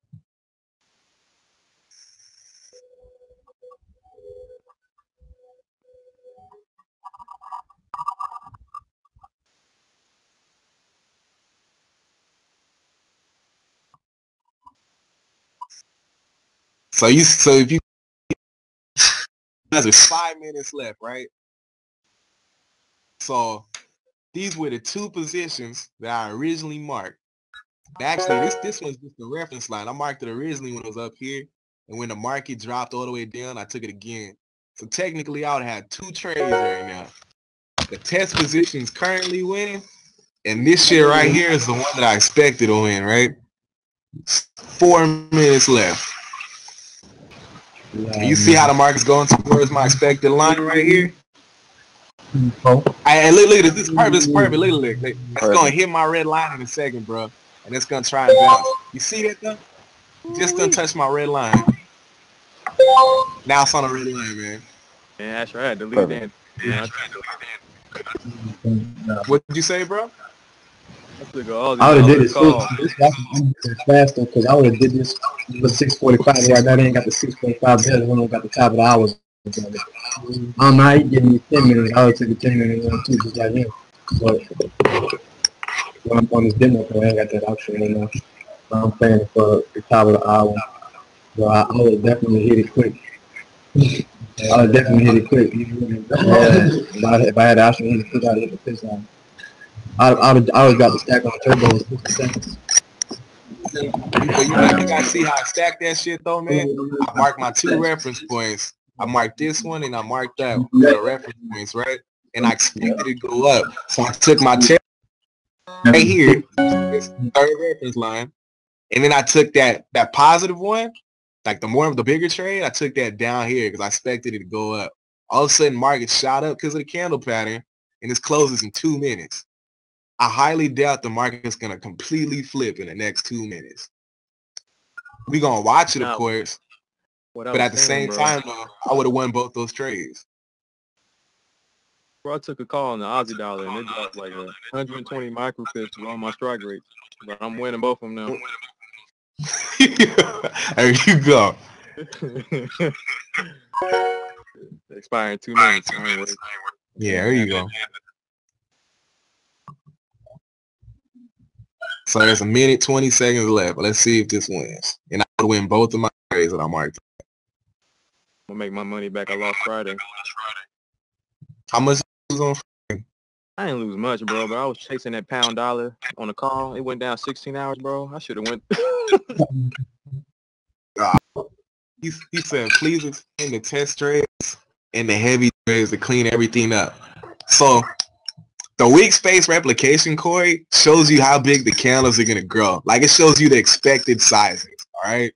So if you there's 5 minutes left, right? So these were the 2 positions that I originally marked. Actually, this one's just a reference line. I marked it originally when it was up here, and when the market dropped all the way down, I took it again. So technically, I would have had 2 trades right now. The test position is currently winning, and this shit right here is the one that I expected to win, right? 4 minutes left. Can you see how the market's going towards my expected line right here? Look at this. This is perfect. Look. It's going to hit my red line in a second, bro. And it's going to try and bounce. You see that, though? Just done touch my red line. Now it's on the red line, man. Yeah, that's right. Delete that. What did you say, bro? I would have did it faster because I would have did this with 6:45 right now. They ain't got the 6:45 there. They only got the top of the hours I'm not giving me 10 minutes. I would take a 10-minute one too, just like him. But when I'm on this demo, I ain't got that option anymore. I'm playing for the top of the hour. So I would definitely hit it quick. I would definitely hit it quick. If I had the option to hit it quick, I'd hit the pitch line. I would drop the stack on turbo in 50 seconds. But you gotta see how I stack that shit though, man. I marked my 2 reference points. I marked this one and I marked that one for the reference points, right? And I expected it to go up. So I took my test right here, this 3rd reference line, and then I took that positive one, like the bigger trade, I took that down here because I expected it to go up. All of a sudden, market shot up because of the candle pattern, and this closes in 2 minutes. I highly doubt the market's going to completely flip in the next 2 minutes. We're going to watch it, of course. But at the same time, though, I would have won both those trades. Bro, I took a call on the Aussie dollar, and it dropped like 120 micropips below my strike rate. But I'm winning both of them now. There you go. Expire in 2 minutes. Yeah, there you go. So there's 1 minute, 20 seconds left. Let's see if this wins. And I would win both of my trades that I marked. I'm going to make my money back I lost Friday. How much was on Friday? I didn't lose much, bro, but I was chasing that pound dollar on the call. It went down 16 hours, bro. I should have went. He said, please explain the test trades and the heavy trades to clean everything up. So the Wick Space Replication, Corey, shows you how big the candles are going to grow. Like, it shows you the expected sizes, all right?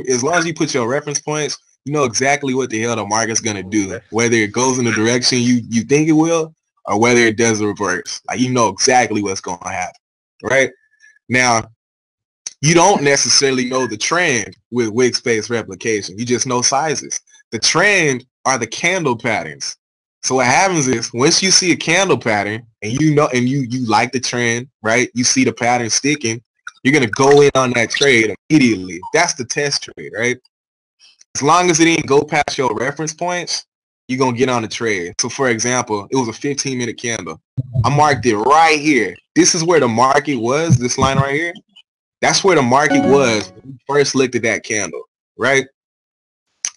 As long as you put your reference points, you know exactly what the hell the market's going to do, whether it goes in the direction you think it will or whether it does the reverse. Like, you know exactly what's going to happen, right? Now, you don't necessarily know the trend with Wick Space Replication. You just know sizes. The trend are the candle patterns. So what happens is once you see a candle pattern and you know and you like the trend, right? You see the pattern sticking, you're gonna go in on that trade immediately. That's the test trade, right? As long as it didn't go past your reference points, you're gonna get on the trade. So for example, it was a 15-minute candle. I marked it right here. This is where the market was, this line right here. That's where the market was when we first looked at that candle, right?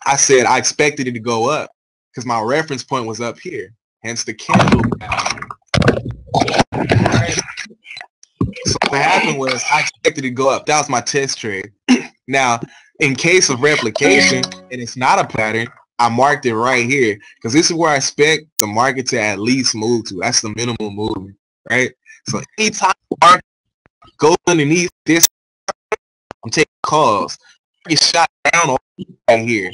I said I expected it to go up because my reference point was up here, hence the candle pattern. Right? So what happened was I expected it to go up. That was my test trade. Now, in case of replication, and it's not a pattern, I marked it right here because this is where I expect the market to at least move to. That's the minimum movement, right? So anytime the market goes underneath this, I'm taking calls. I get shot down right here.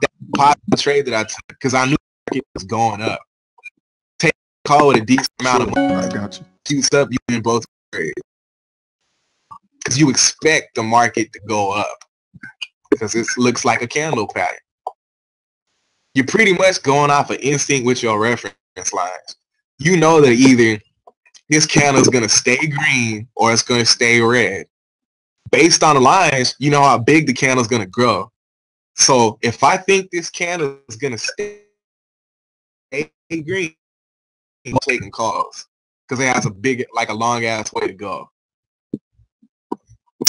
That positive trade that I took because I knew the market was going up. Take a call with a decent amount of money. I got you. Shoots up, you in both trades. Because you expect the market to go up because it looks like a candle pattern. You're pretty much going off of instinct with your reference lines. You know that either this candle is going to stay green or it's going to stay red. Based on the lines, you know how big the candle is going to grow. So if I think this candle is going to stay green, I'm taking calls because it has a long ass way to go.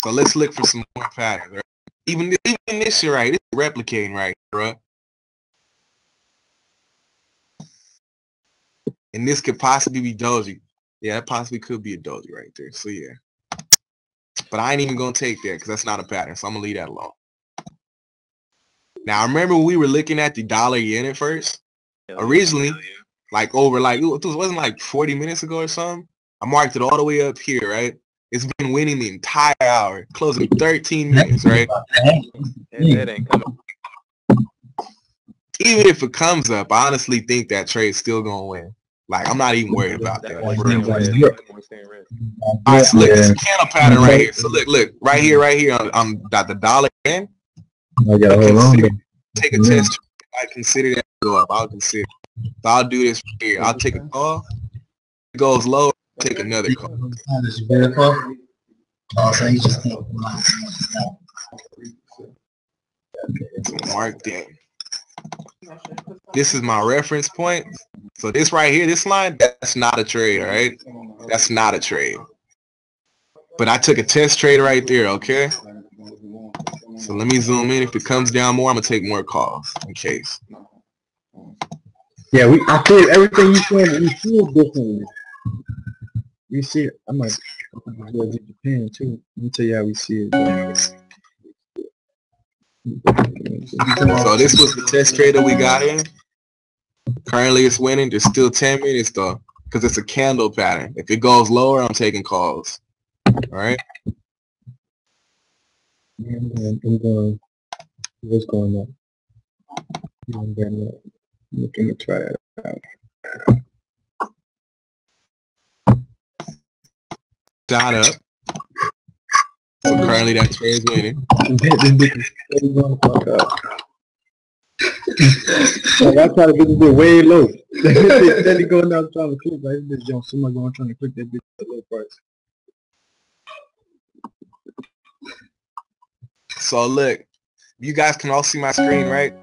So let's look for some more patterns. Right? Even this shit right, it's replicating right, bro. And this could possibly be doji. Yeah, that possibly could be a doji right there. So yeah. But I ain't even going to take that because that's not a pattern. So I'm going to leave that alone. Now, remember when we were looking at the dollar yen at first? Originally, it wasn't like 40 minutes ago or something. I marked it all the way up here, right? It's been winning the entire hour, closing 13 minutes, right? That ain't coming. Even if it comes up, I honestly think that trade's still going to win. Like, I'm not even worried about that. All right, so look, it's a candle pattern right here. So look, right here, I'm got the dollar yen. Take a test. I consider that to go up. I'll consider. So I'll do this here. I'll take a call. If it goes low, take another call. Mark that. This is my reference point. So this right here, this line, that's not a trade, all right? That's not a trade. But I took a test trade right there, okay? So let me zoom in. If it comes down more, I'm gonna take more calls in case. Yeah, I feel everything you said. We feel differently. We see it. I might go to Japan too. Let me tell you how we see it. So this was the test trade that we got in. Currently it's winning. There's still 10 minutes though, because it's a candle pattern. If it goes lower, I'm taking calls. All right. I'm going. What's going on? I'm looking to try it out. Shot up. So currently that trade is winning. Like I try to get this bit way low. Steady going down trying to click like this jump. Somebody going trying to click that bit at a low price. So look, you guys can all see my screen, right?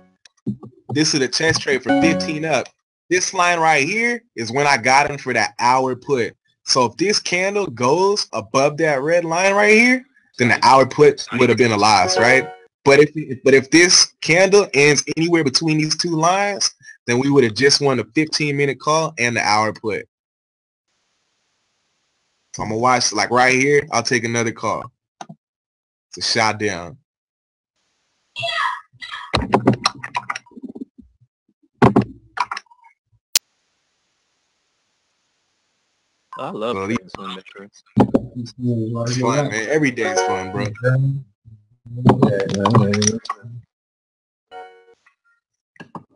This is a test trade for 15 up. This line right here is when I got in for that hour put. So if this candle goes above that red line right here, then the hour put would have been a loss, right? But if this candle ends anywhere between these two lines, then we would have just won the 15-minute call and the hour put. So I'm gonna watch, like right here, I'll take another call. It's a shot down. I love So trading swing metrics. It's fun, man. Every day is fun, bro.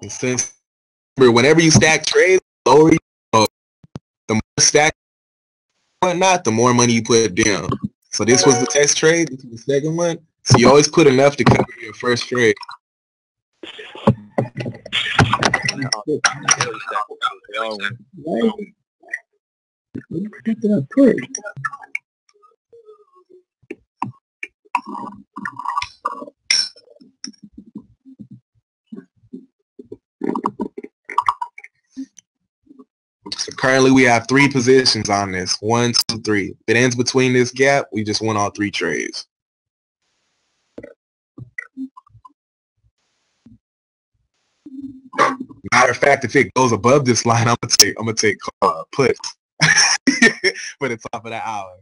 And since whenever you stack trades, the lower you go, the more stack whatnot, the more money you put down. So this was the test trade. This was the second one. So you always put enough to cover your first trade. What did I put? So currently we have 3 positions on this. 1, 2, 3. If it ends between this gap, we just won all 3 trades. Matter of fact, if it goes above this line, I'm gonna take puts for the top of the hour.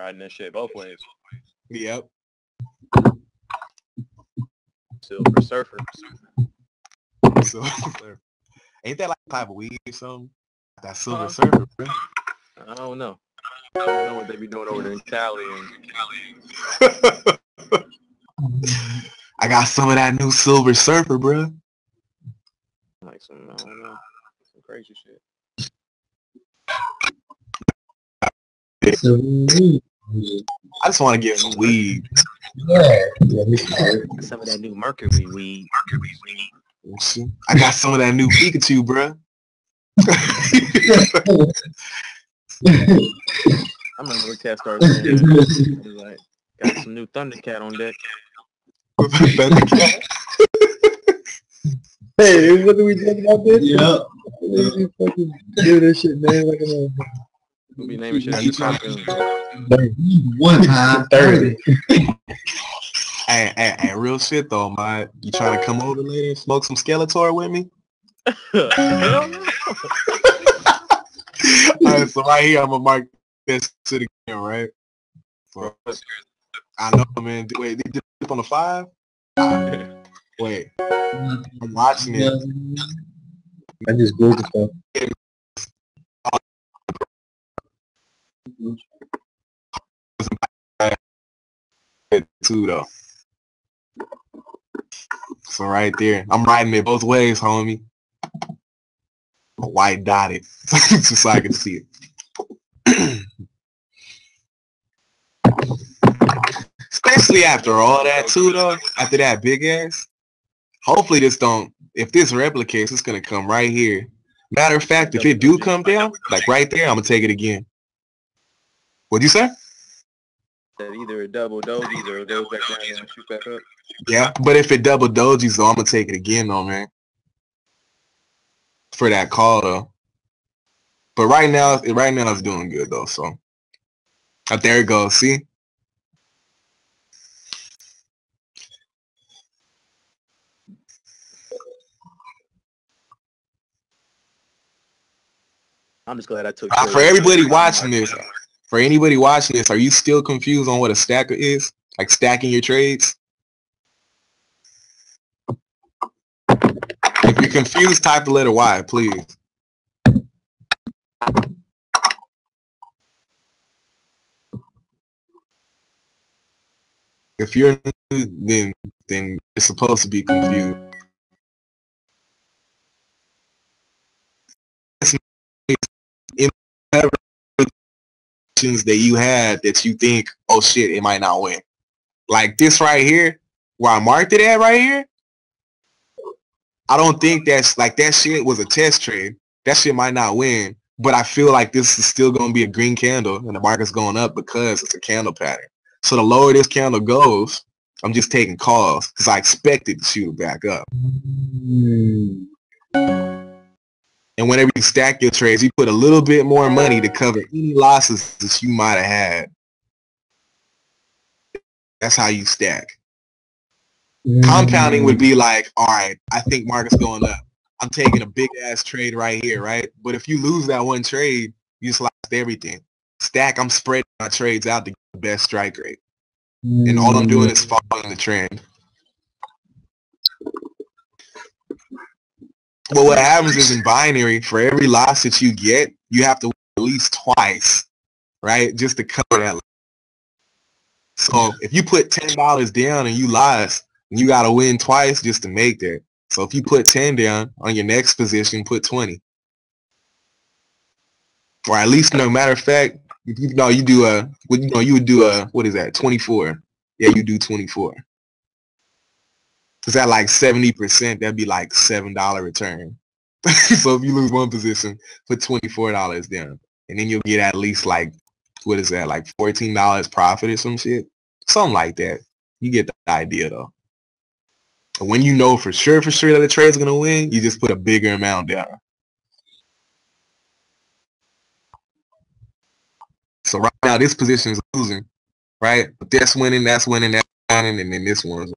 Riding that shit both ways. Yep. Silver Surfer. Silver. Ain't that like a type of weed or something? That Silver Surfer, bro. I don't know. I don't know what they be doing over there in Cali. I got some of that new Silver Surfer, bro. Like some, I don't know, some crazy shit. I just want to get some weed. Yeah. Some of that new Mercury weed. I got some of that new Pikachu, bro. I remember when Cat started saying that. He was like, got some new Thundercat on deck. Thundercat? Hey, what do we talk about this? Yeah. You fucking do this shit, man. Like We'll be naming shit after cartoons. One time 30. Hey, real shit though, man. You trying to come over later and smoke some Skeletor with me? Hell no. Alright, so right here I'm gonna mark this to the game, right? So, I know, man. Wait, they did it on the 5? Wait, I'm watching it. I just Googled stuff. Too though. So right there, I'm riding it both ways, homie. White dotted, just so I can see it. Especially after all that too, though. After that big ass. Hopefully this don't. If this replicates, it's gonna come right here. Matter of fact, if it do come down, like right there, I'm gonna take it again. What'd you say? That either it double dojies or it goes back down and shoot back up. Yeah, but if it double dojis, though, I'm gonna take it again, though, man. For that call, though. But right now it's doing good, though. So, there it goes. See. I'm just glad I took. For everybody watching this, are you still confused on what a stacker is? Like stacking your trades? If you're confused, type the letter Y, please. If you're new, then it's supposed to be confused. In that you had that you think, oh shit, it might not win. Like this right here, where I marked it at right here, I don't think that's like that shit was a test trade. That shit might not win, but I feel like this is still going to be a green candle and the market's going up because it's a candle pattern. So the lower this candle goes, I'm just taking calls because I expect it to shoot it back up. And whenever you stack your trades, you put a little bit more money to cover any losses that you might have had. That's how you stack. Compounding would be like, all right, I think market's going up. I'm taking a big ass trade right here, right? But if you lose that one trade, you just lost everything. Stack, I'm spreading my trades out to get the best strike rate. And all I'm doing is following the trend. But what happens is in binary, for every loss that you get, you have to win at least twice, right? Just to cover that loss. So if you put $10 down and you lost, you got to win twice just to make that. So if you put 10 down on your next position, put 20. Or at least, no matter of fact, you would do what is that, 24. Yeah, you do 24. Is that like 70%? That'd be like $7 return. So if you lose one position, put $24 down. And then you'll get at least like, what is that, like $14 profit or some shit? Something like that. You get the idea though. But when you know for sure that the trade's gonna win, you just put a bigger amount down. So right now this position is losing, right? But that's winning, and then this one's.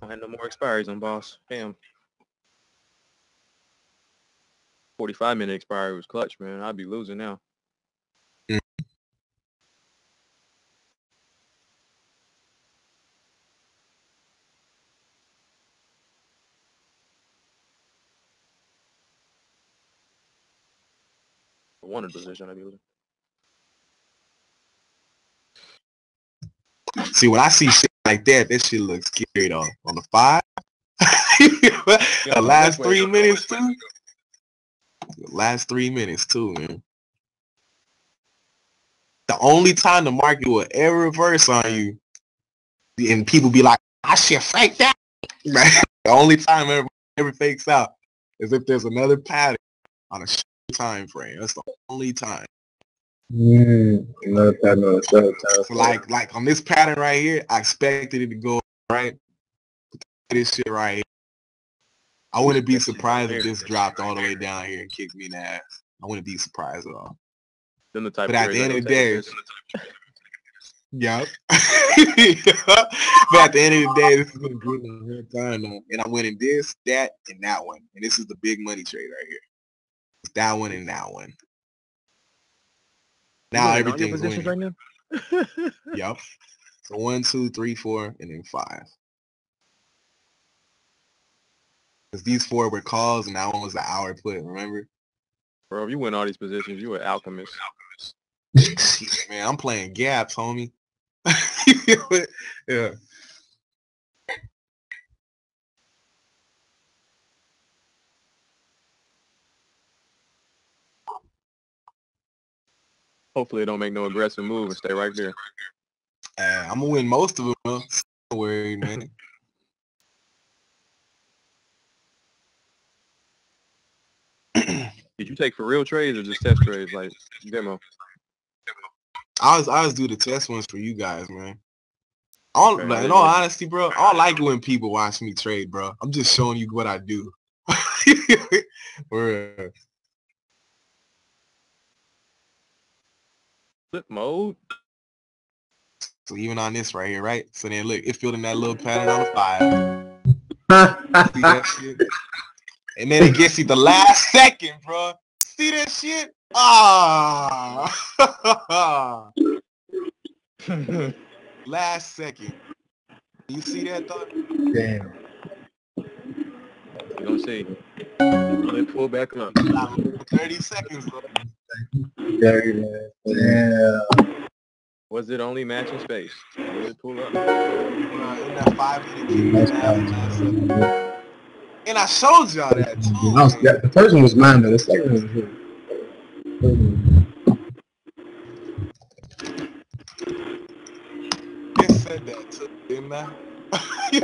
I had no more expiries on boss. Damn. 45-minute expiry was clutch, man. I'd be losing now. One position, I'd be losing. See, when I see shit like that shit looks scary though. On the 5, the last 3 minutes too. The last 3 minutes too, man. The only time the market will ever reverse on you, and people be like, "I shit fake that." Right? The only time ever fakes out is if there's another pattern on a short time frame. That's the only time. Another pattern on a short time frame. So like on this pattern right here, I expected it to go right. This shit right here. I wouldn't be surprised if this dropped all the way down here and kicked me in the ass. I wouldn't be surprised at all. But at the end of the day, yep. But at the end of the day, this is going to be a real time though. And I'm winning this, that, and that one. And this is the big money trade right here. It's that one and that one. Now everything's winning. Right now? Yep. So 1, 2, 3, 4, and then 5. Because these 4 were calls and that one was the hour put, remember? Bro, if you win all these positions, you an alchemist. Man, I'm playing gaps, homie. Yeah. Hopefully, it don't make no aggressive move and stay right there. I'm gonna win most of them. Don't worry, man. you take for real trades or just test trades like demo? I always do the test ones for you guys, man. Like, in all honesty, bro, I don't like it when people watch me trade, bro. I'm just showing you what I do. Flip mode. So even on this right here, right? So then look, it filled in that little pattern on the 5. See that shit? And then it gets you the last second, bro. See that shit? Ah. Last second. You see that though? Damn. You gonna see. Let pull back up. 30 seconds, bro. Very nice. Yeah. Was it only matching space? Will it pull up? In that 5-minute and I showed y'all that too. The first one was mine, though. The second one was his. Just said that too, didn't I? Yeah,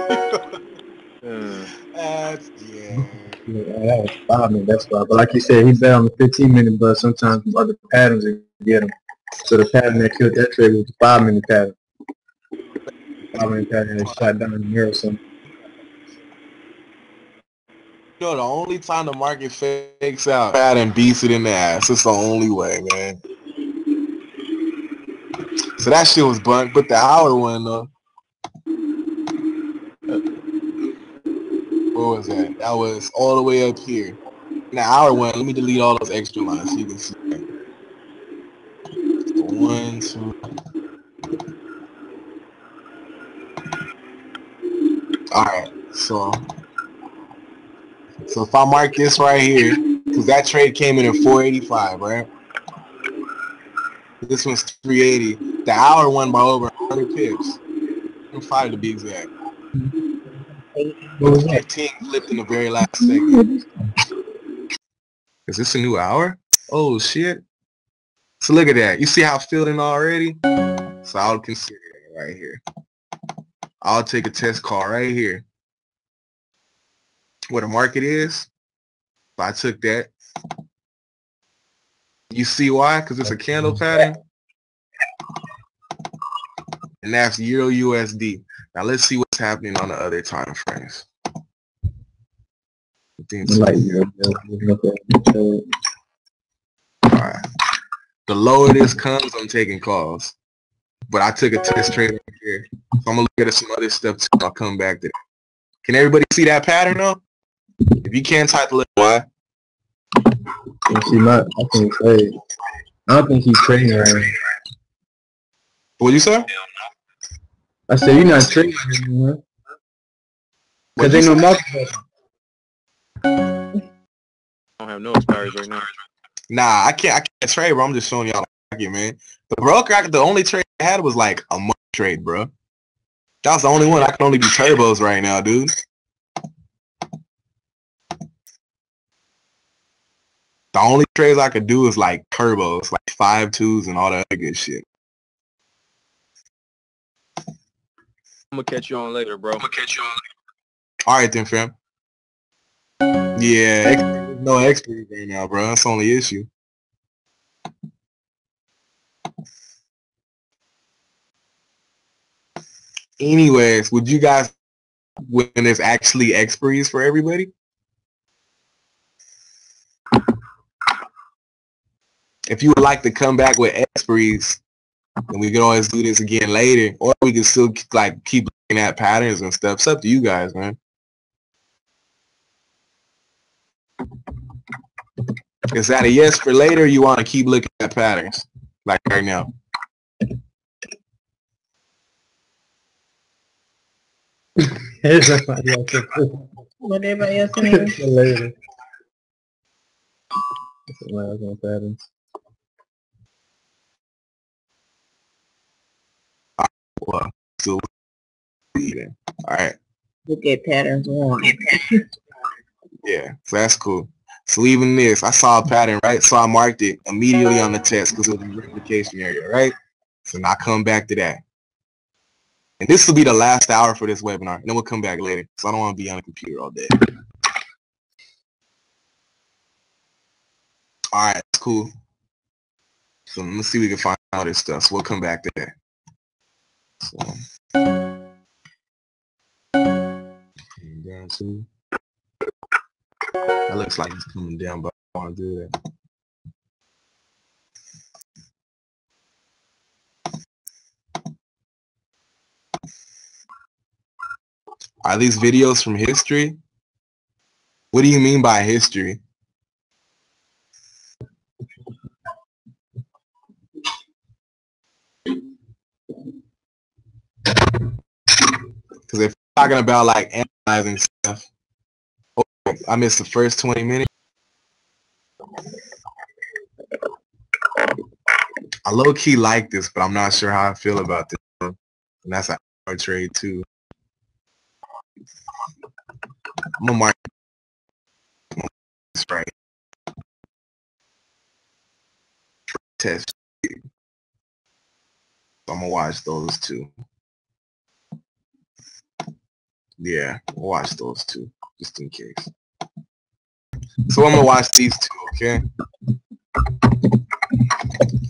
that was 5 minutes. That's why. But like you said, he's better on the 15-minute, but sometimes other patterns that get him. So the pattern that killed that trade was the 5-minute pattern. 5-minute pattern that shot down the mirror or something. You know, the only time the market fakes out pattern beats it in the ass. It's the only way, man. So that shit was bunk, but the hour one though. What was that? That was all the way up here. In the hour one, let me delete all those extra lines so you can see that. So 1, 2. Alright, so if I mark this right here, because that trade came in at 485, right? This one's 380. The hour one by over 100 pips. 5 to be exact. 15 flipped in the very last second. Is this a new hour? Oh shit. So look at that. You see how filled in already? So I'll consider it right here. I'll take a test call right here. What the market is. If I took that. You see why? Because it's a candle pattern. And that's Euro USD. Now let's see what's happening on the other time frames. Alright. The lower this comes, I'm taking calls. But I took a test trade right here. So I'm gonna look at some other stuff too. I'll come back to that. Can everybody see that pattern though? If you can't type the little Y. See, I can't trade. I don't think he's trading right now. What'd you say? I said you're not trading anymore. Because ain't no market. I don't have no expiries right now. Nah, I can't trade, bro. I'm just showing y'all the market, man. The broker, the only trade I had was like a month trade, bro. That was the only one. I can only do turbos right now, dude. The only trades I could do is like turbos, like 5-2s and all that other good shit. I'm gonna catch you on later, bro. All right then, fam. Yeah, no experts right now, bro. That's the only issue. Anyways, would you guys, when there's actually expiries for everybody? If you would like to come back with expiries, then we could always do this again later, or we can still like keep looking at patterns and stuff. It's up to you guys, man. Is that a yes for later, or you want to keep looking at patterns like right now? What everybody else saying? Later. Patterns. Well, still eating. All right. Look at patterns one. Yeah, so that's cool. So even this, I saw a pattern, right? So I marked it immediately on the test because it was in the replication area, right? So now I come back to that. And this will be the last hour for this webinar. And then we'll come back later. So I don't want to be on the computer all day. All right, that's cool. So let's see if we can find all this stuff. So we'll come back there. So down to that looks like it's coming down, but I want to do that. Are these videos from history? What do you mean by history? Because if we're talking about like analyzing stuff, oh, I missed the first 20 minutes. I low-key like this, but I'm not sure how I feel about this. And that's a hard trade too. I'm gonna mark this right. Test. I'm gonna watch those two. Yeah, I'll watch those two, just in case. So I'm gonna watch these two, okay?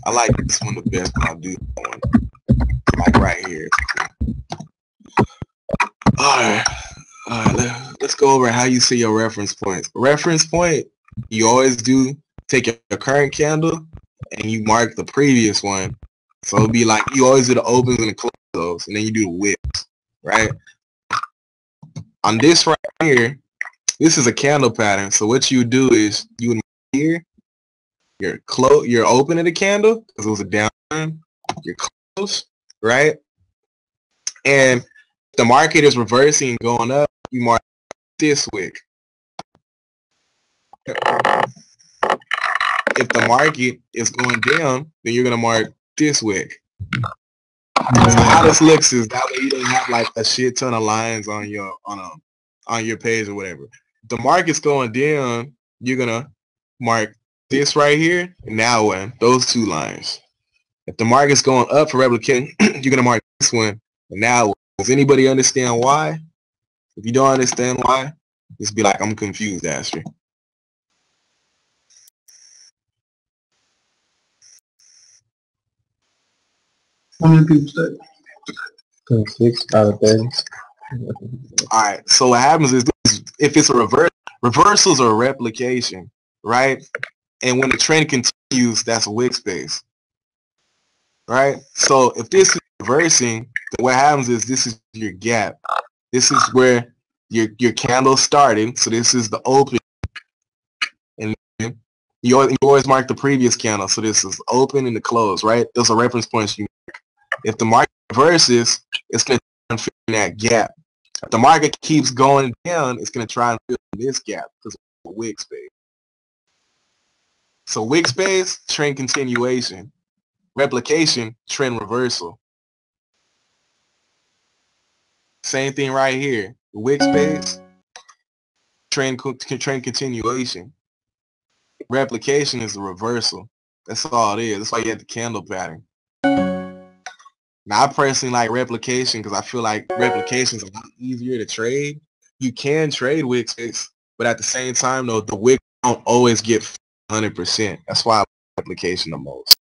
I like this one the best, but I'll do that one. Like right here. Alright, let's go over how you see your reference points. Reference point, you always do take your current candle and you mark the previous one. So it'll be like you always do the opens and the closes, and then you do the wicks, right? On this right here, this is a candle pattern. So what you do is you would here, you're opening the candle because it was a down. You're close, right? And the market is reversing and going up. You mark this wick. If the market is going down, then you're gonna mark this wick. So how this looks is that way you don't have like a shit ton of lines on your page or whatever. If the market's going down, you're gonna mark this right here and now one, those two lines. If the market's going up for replication, you're gonna mark this one and now one. Does anybody understand why? If you don't understand why, just be like, I'm confused, Astrid. How many people said? 26 out of 30. Alright, so what happens is this, if it's a reversals or replication, right? And when the trend continues, that's a wick space. Right? So if this is reversing, then what happens is this is your gap. This is where your candle started. So this is the open. And you always mark the previous candle. So this is open and the close, right? Those are reference points you mark. If the market reverses, it's going to fill in that gap. If the market keeps going down, it's going to try and fill in this gap because it's a wick space. So wick space, trend continuation. Replication, trend reversal. Same thing right here. The wick space, trend continuation. Replication is the reversal. That's all it is. That's why you have the candle pattern. Now, I personally like replication because I feel like replication is a lot easier to trade. You can trade wick space, but at the same time, though, the wick don't always get 100%. That's why I like replication the most.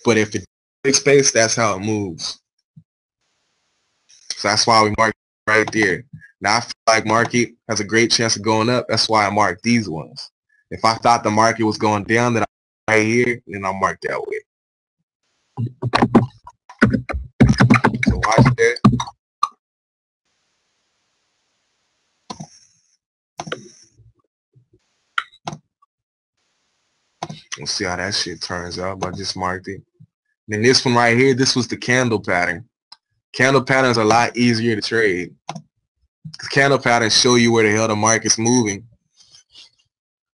But if it's wick space, that's how it moves. So that's why we mark it right there. Now, I feel like market has a great chance of going up. That's why I marked these ones. If I thought the market was going down, then I right here, then I'll mark that way. So watch that. Let's see how that shit turns out. But I just marked it. Then this one right here, this was the candle pattern. Candle patterns are a lot easier to trade. Candle patterns show you where the hell the market's moving.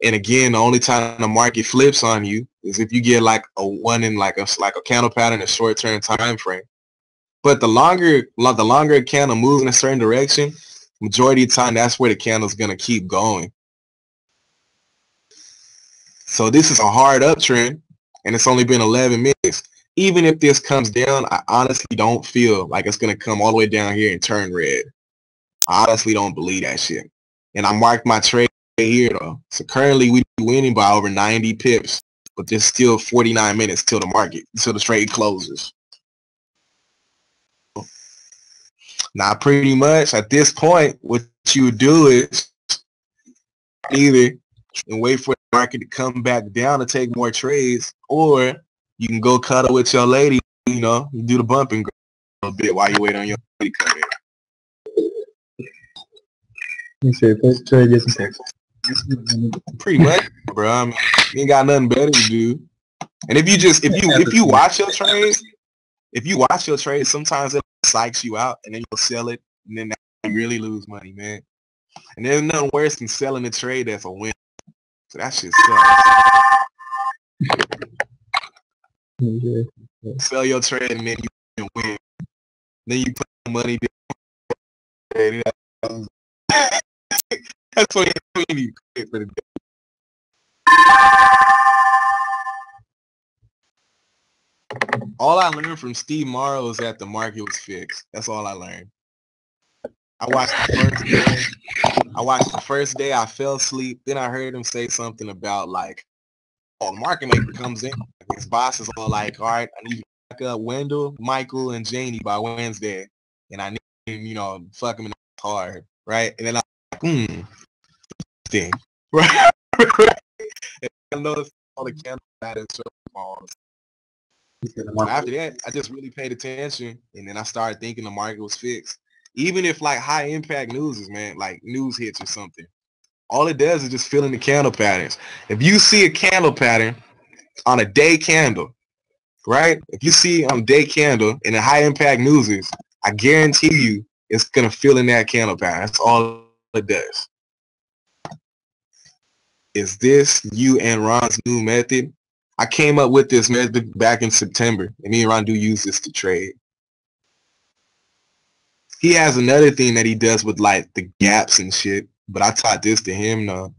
And again, the only time the market flips on you is if you get like a one in like a candle pattern in a short-term time frame. But the longer a candle moves in a certain direction, majority of the time that's where the candle's gonna keep going. So this is a hard uptrend, and it's only been 11 minutes. Even if this comes down, I honestly don't feel like it's gonna come all the way down here and turn red. I honestly don't believe that shit. And I marked my trade here though. So currently we winning by over 90 pips, but there's still 49 minutes till the market, till the trade closes. Now, pretty much at this point, what you would do is either and wait for the market to come back down to take more trades, or you can go cuddle with your lady. You know, you do the bumping a little bit while you wait on your lady to come in. You said first trade gets some text. Pretty much, bro. I mean, you ain't got nothing better to do. And if you watch your trades, sometimes it psychs you out, and then you'll sell it, and then you really lose money, man. And there's nothing worse than selling a trade that's a win. So that shit sucks. Sell your trade and then you win. Then you put the money down. That's what you need for the day. All I learned from Steve Morrow is that the market was fixed. That's all I learned. I watched the first day. I fell asleep. Then I heard him say something about like, oh, the market maker comes in. His boss is all like, all right, I need you to back up Wendell, Michael, and Janie by Wednesday. And I need him, fuck him in the hard, right? And then I'm like, thing. Right? And I noticed all the candle patterns. After that, I just really paid attention, and then I started thinking the market was fixed. Even if like high impact news is, man, like news hits or something, all it does is just fill in the candle patterns. If you see a candle pattern on a day candle, right? If you see on a day candle in the high impact news is, I guarantee you it's gonna fill in that candle pattern. That's all it does. Is this you and Ron's new method? I came up with this method back in September, and me and Ron do use this to trade. He has another thing that he does with like the gaps and shit, but I taught this to him now.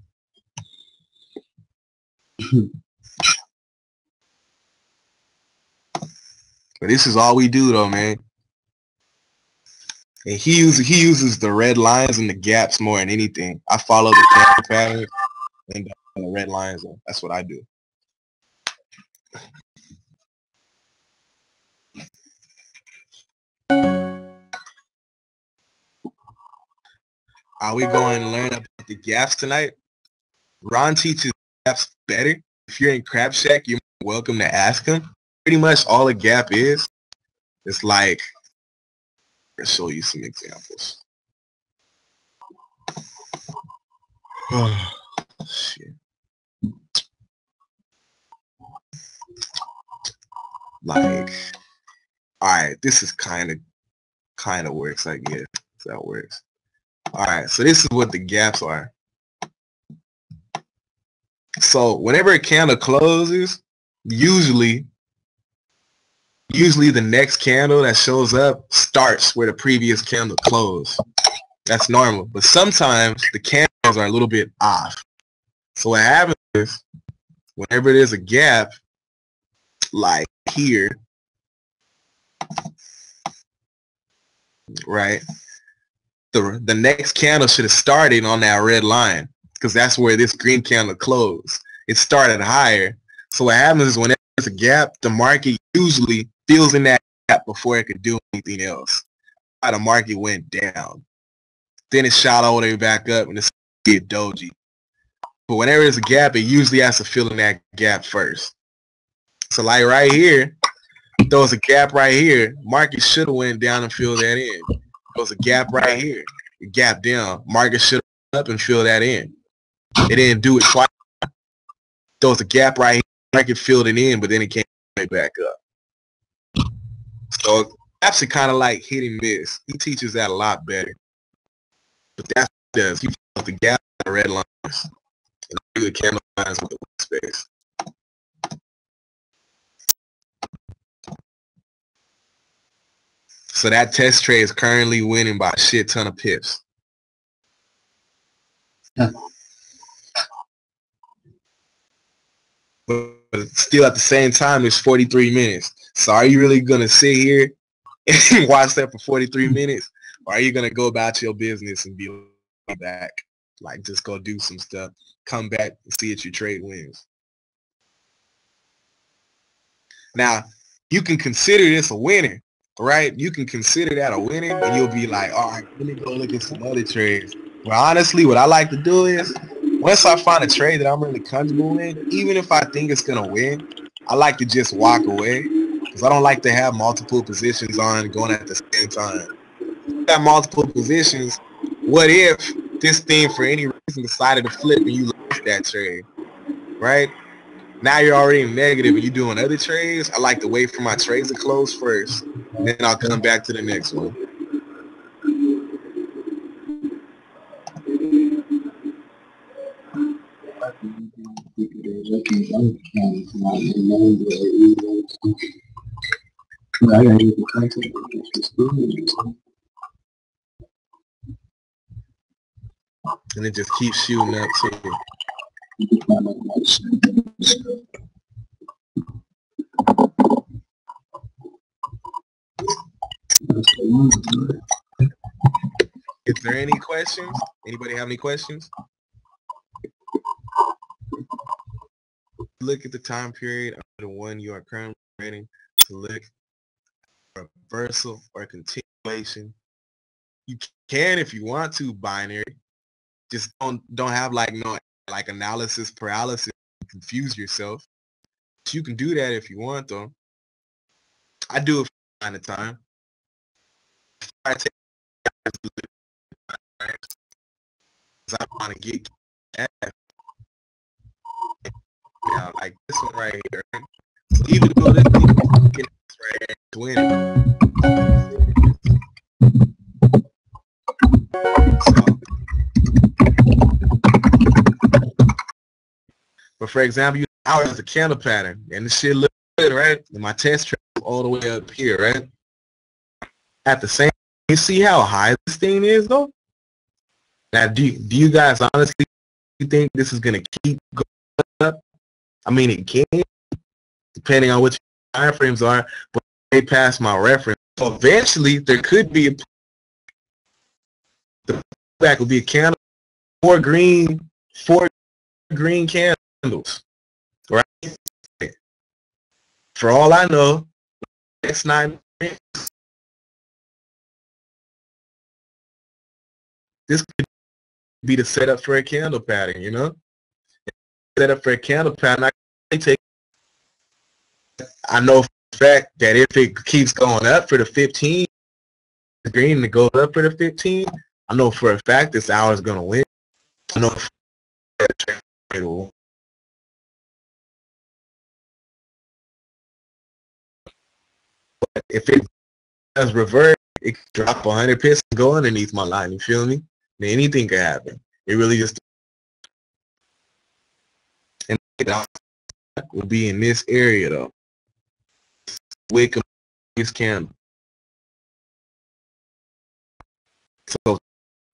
But this is all we do though, man. And he uses the red lines and the gaps more than anything. I follow the candle pattern and the red lines. That's what I do. Are we going to learn about the gaps tonight? Ron teaches gaps better. If you're in Crab Shack, you're welcome to ask him. Pretty much all a gap is, it's like, I'll show you some examples. Oh, shit. Like, all right, this is kind of works, I guess. That works. All right, so this is what the gaps are. So whenever a candle closes, usually the next candle that shows up starts where the previous candle closed. That's normal. But sometimes the candles are a little bit off. So what happens is, whenever there's a gap, like here, right, the next candle should have started on that red line, because that's where this green candle closed. It started higher. So what happens is, whenever there's a gap, the market usually fills in that gap before it could do anything else. The market went down. Then it shot all the way back up, and it's a doji. But whenever there's a gap, it usually has to fill in that gap first. So like right here, there was a gap right here. Market should have went down and filled that in. There was a gap right here. It gapped down. Market should have up and filled that in. It didn't do it twice. There was a gap right here. Market filled it in, but then it came right back up. So gaps are kind of like hit and miss. He teaches that a lot better. But that's what he does. He fills the gap and the red lines. And do the candle lines with the Wick Space. So that test trade is currently winning by a shit ton of pips. Yeah. But still at the same time, it's 43 minutes. So are you really going to sit here and watch that for 43 minutes? Or are you going to go about your business and be back? Like just go do some stuff, come back and see if your trade wins. Now, you can consider this a winner, right? You can consider that a winner, and you'll be like, all right, let me go look at some other trades. Well, honestly, what I like to do is, once I find a trade that I'm really comfortable in, even if I think it's going to win, I like to just walk away because I don't like to have multiple positions on going at the same time. If you have multiple positions, what if this thing for any reason decided to flip and you lost that trade, right? Now you're already in negative and you're doing other trades. I like to wait for my trades to close first, and then I'll come back to the next one. And it just keeps shooting up too. Is there any questions? Anybody have any questions? Look at the time period of the one you are currently trading to look for reversal or continuation. You can, if you want to, binary. Just don't have like no like analysis paralysis, confuse yourself. You can do that if you want, though. I do it from time to time. I take I want to get cash. Yeah, like this one right here. Right? So even though this thing right here is winning. But for example, you have a candle pattern, and this shit look good, right? And my test track all the way up here, right? At the same, you see how high this thing is, though? Now, do you guys honestly think this is gonna keep going up? I mean, it can, depending on what your time frames are, but they pass my reference. So eventually, there could be the back will be a candle, four green candles, right? For all I know, next 9 minutes, this could be the setup for a candle pattern, you know? Setup for a candle pattern, I know for a fact that if it keeps going up for the 15, the green to go up for the 15, I know for a fact this hour is going to win. I know for a fact it will. But if it does reverse, it can drop 100 pips and go underneath my line, you feel me? Then anything can happen. It really just, and it will be in this area though. Wick this candle. So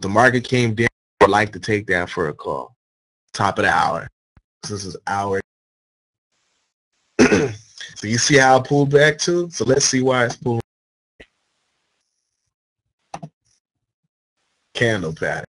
the market came down, I would like to take that for a call. Top of the hour. This is hour. So you see how I pulled back too? So let's see why it's pulled. Candle pattern.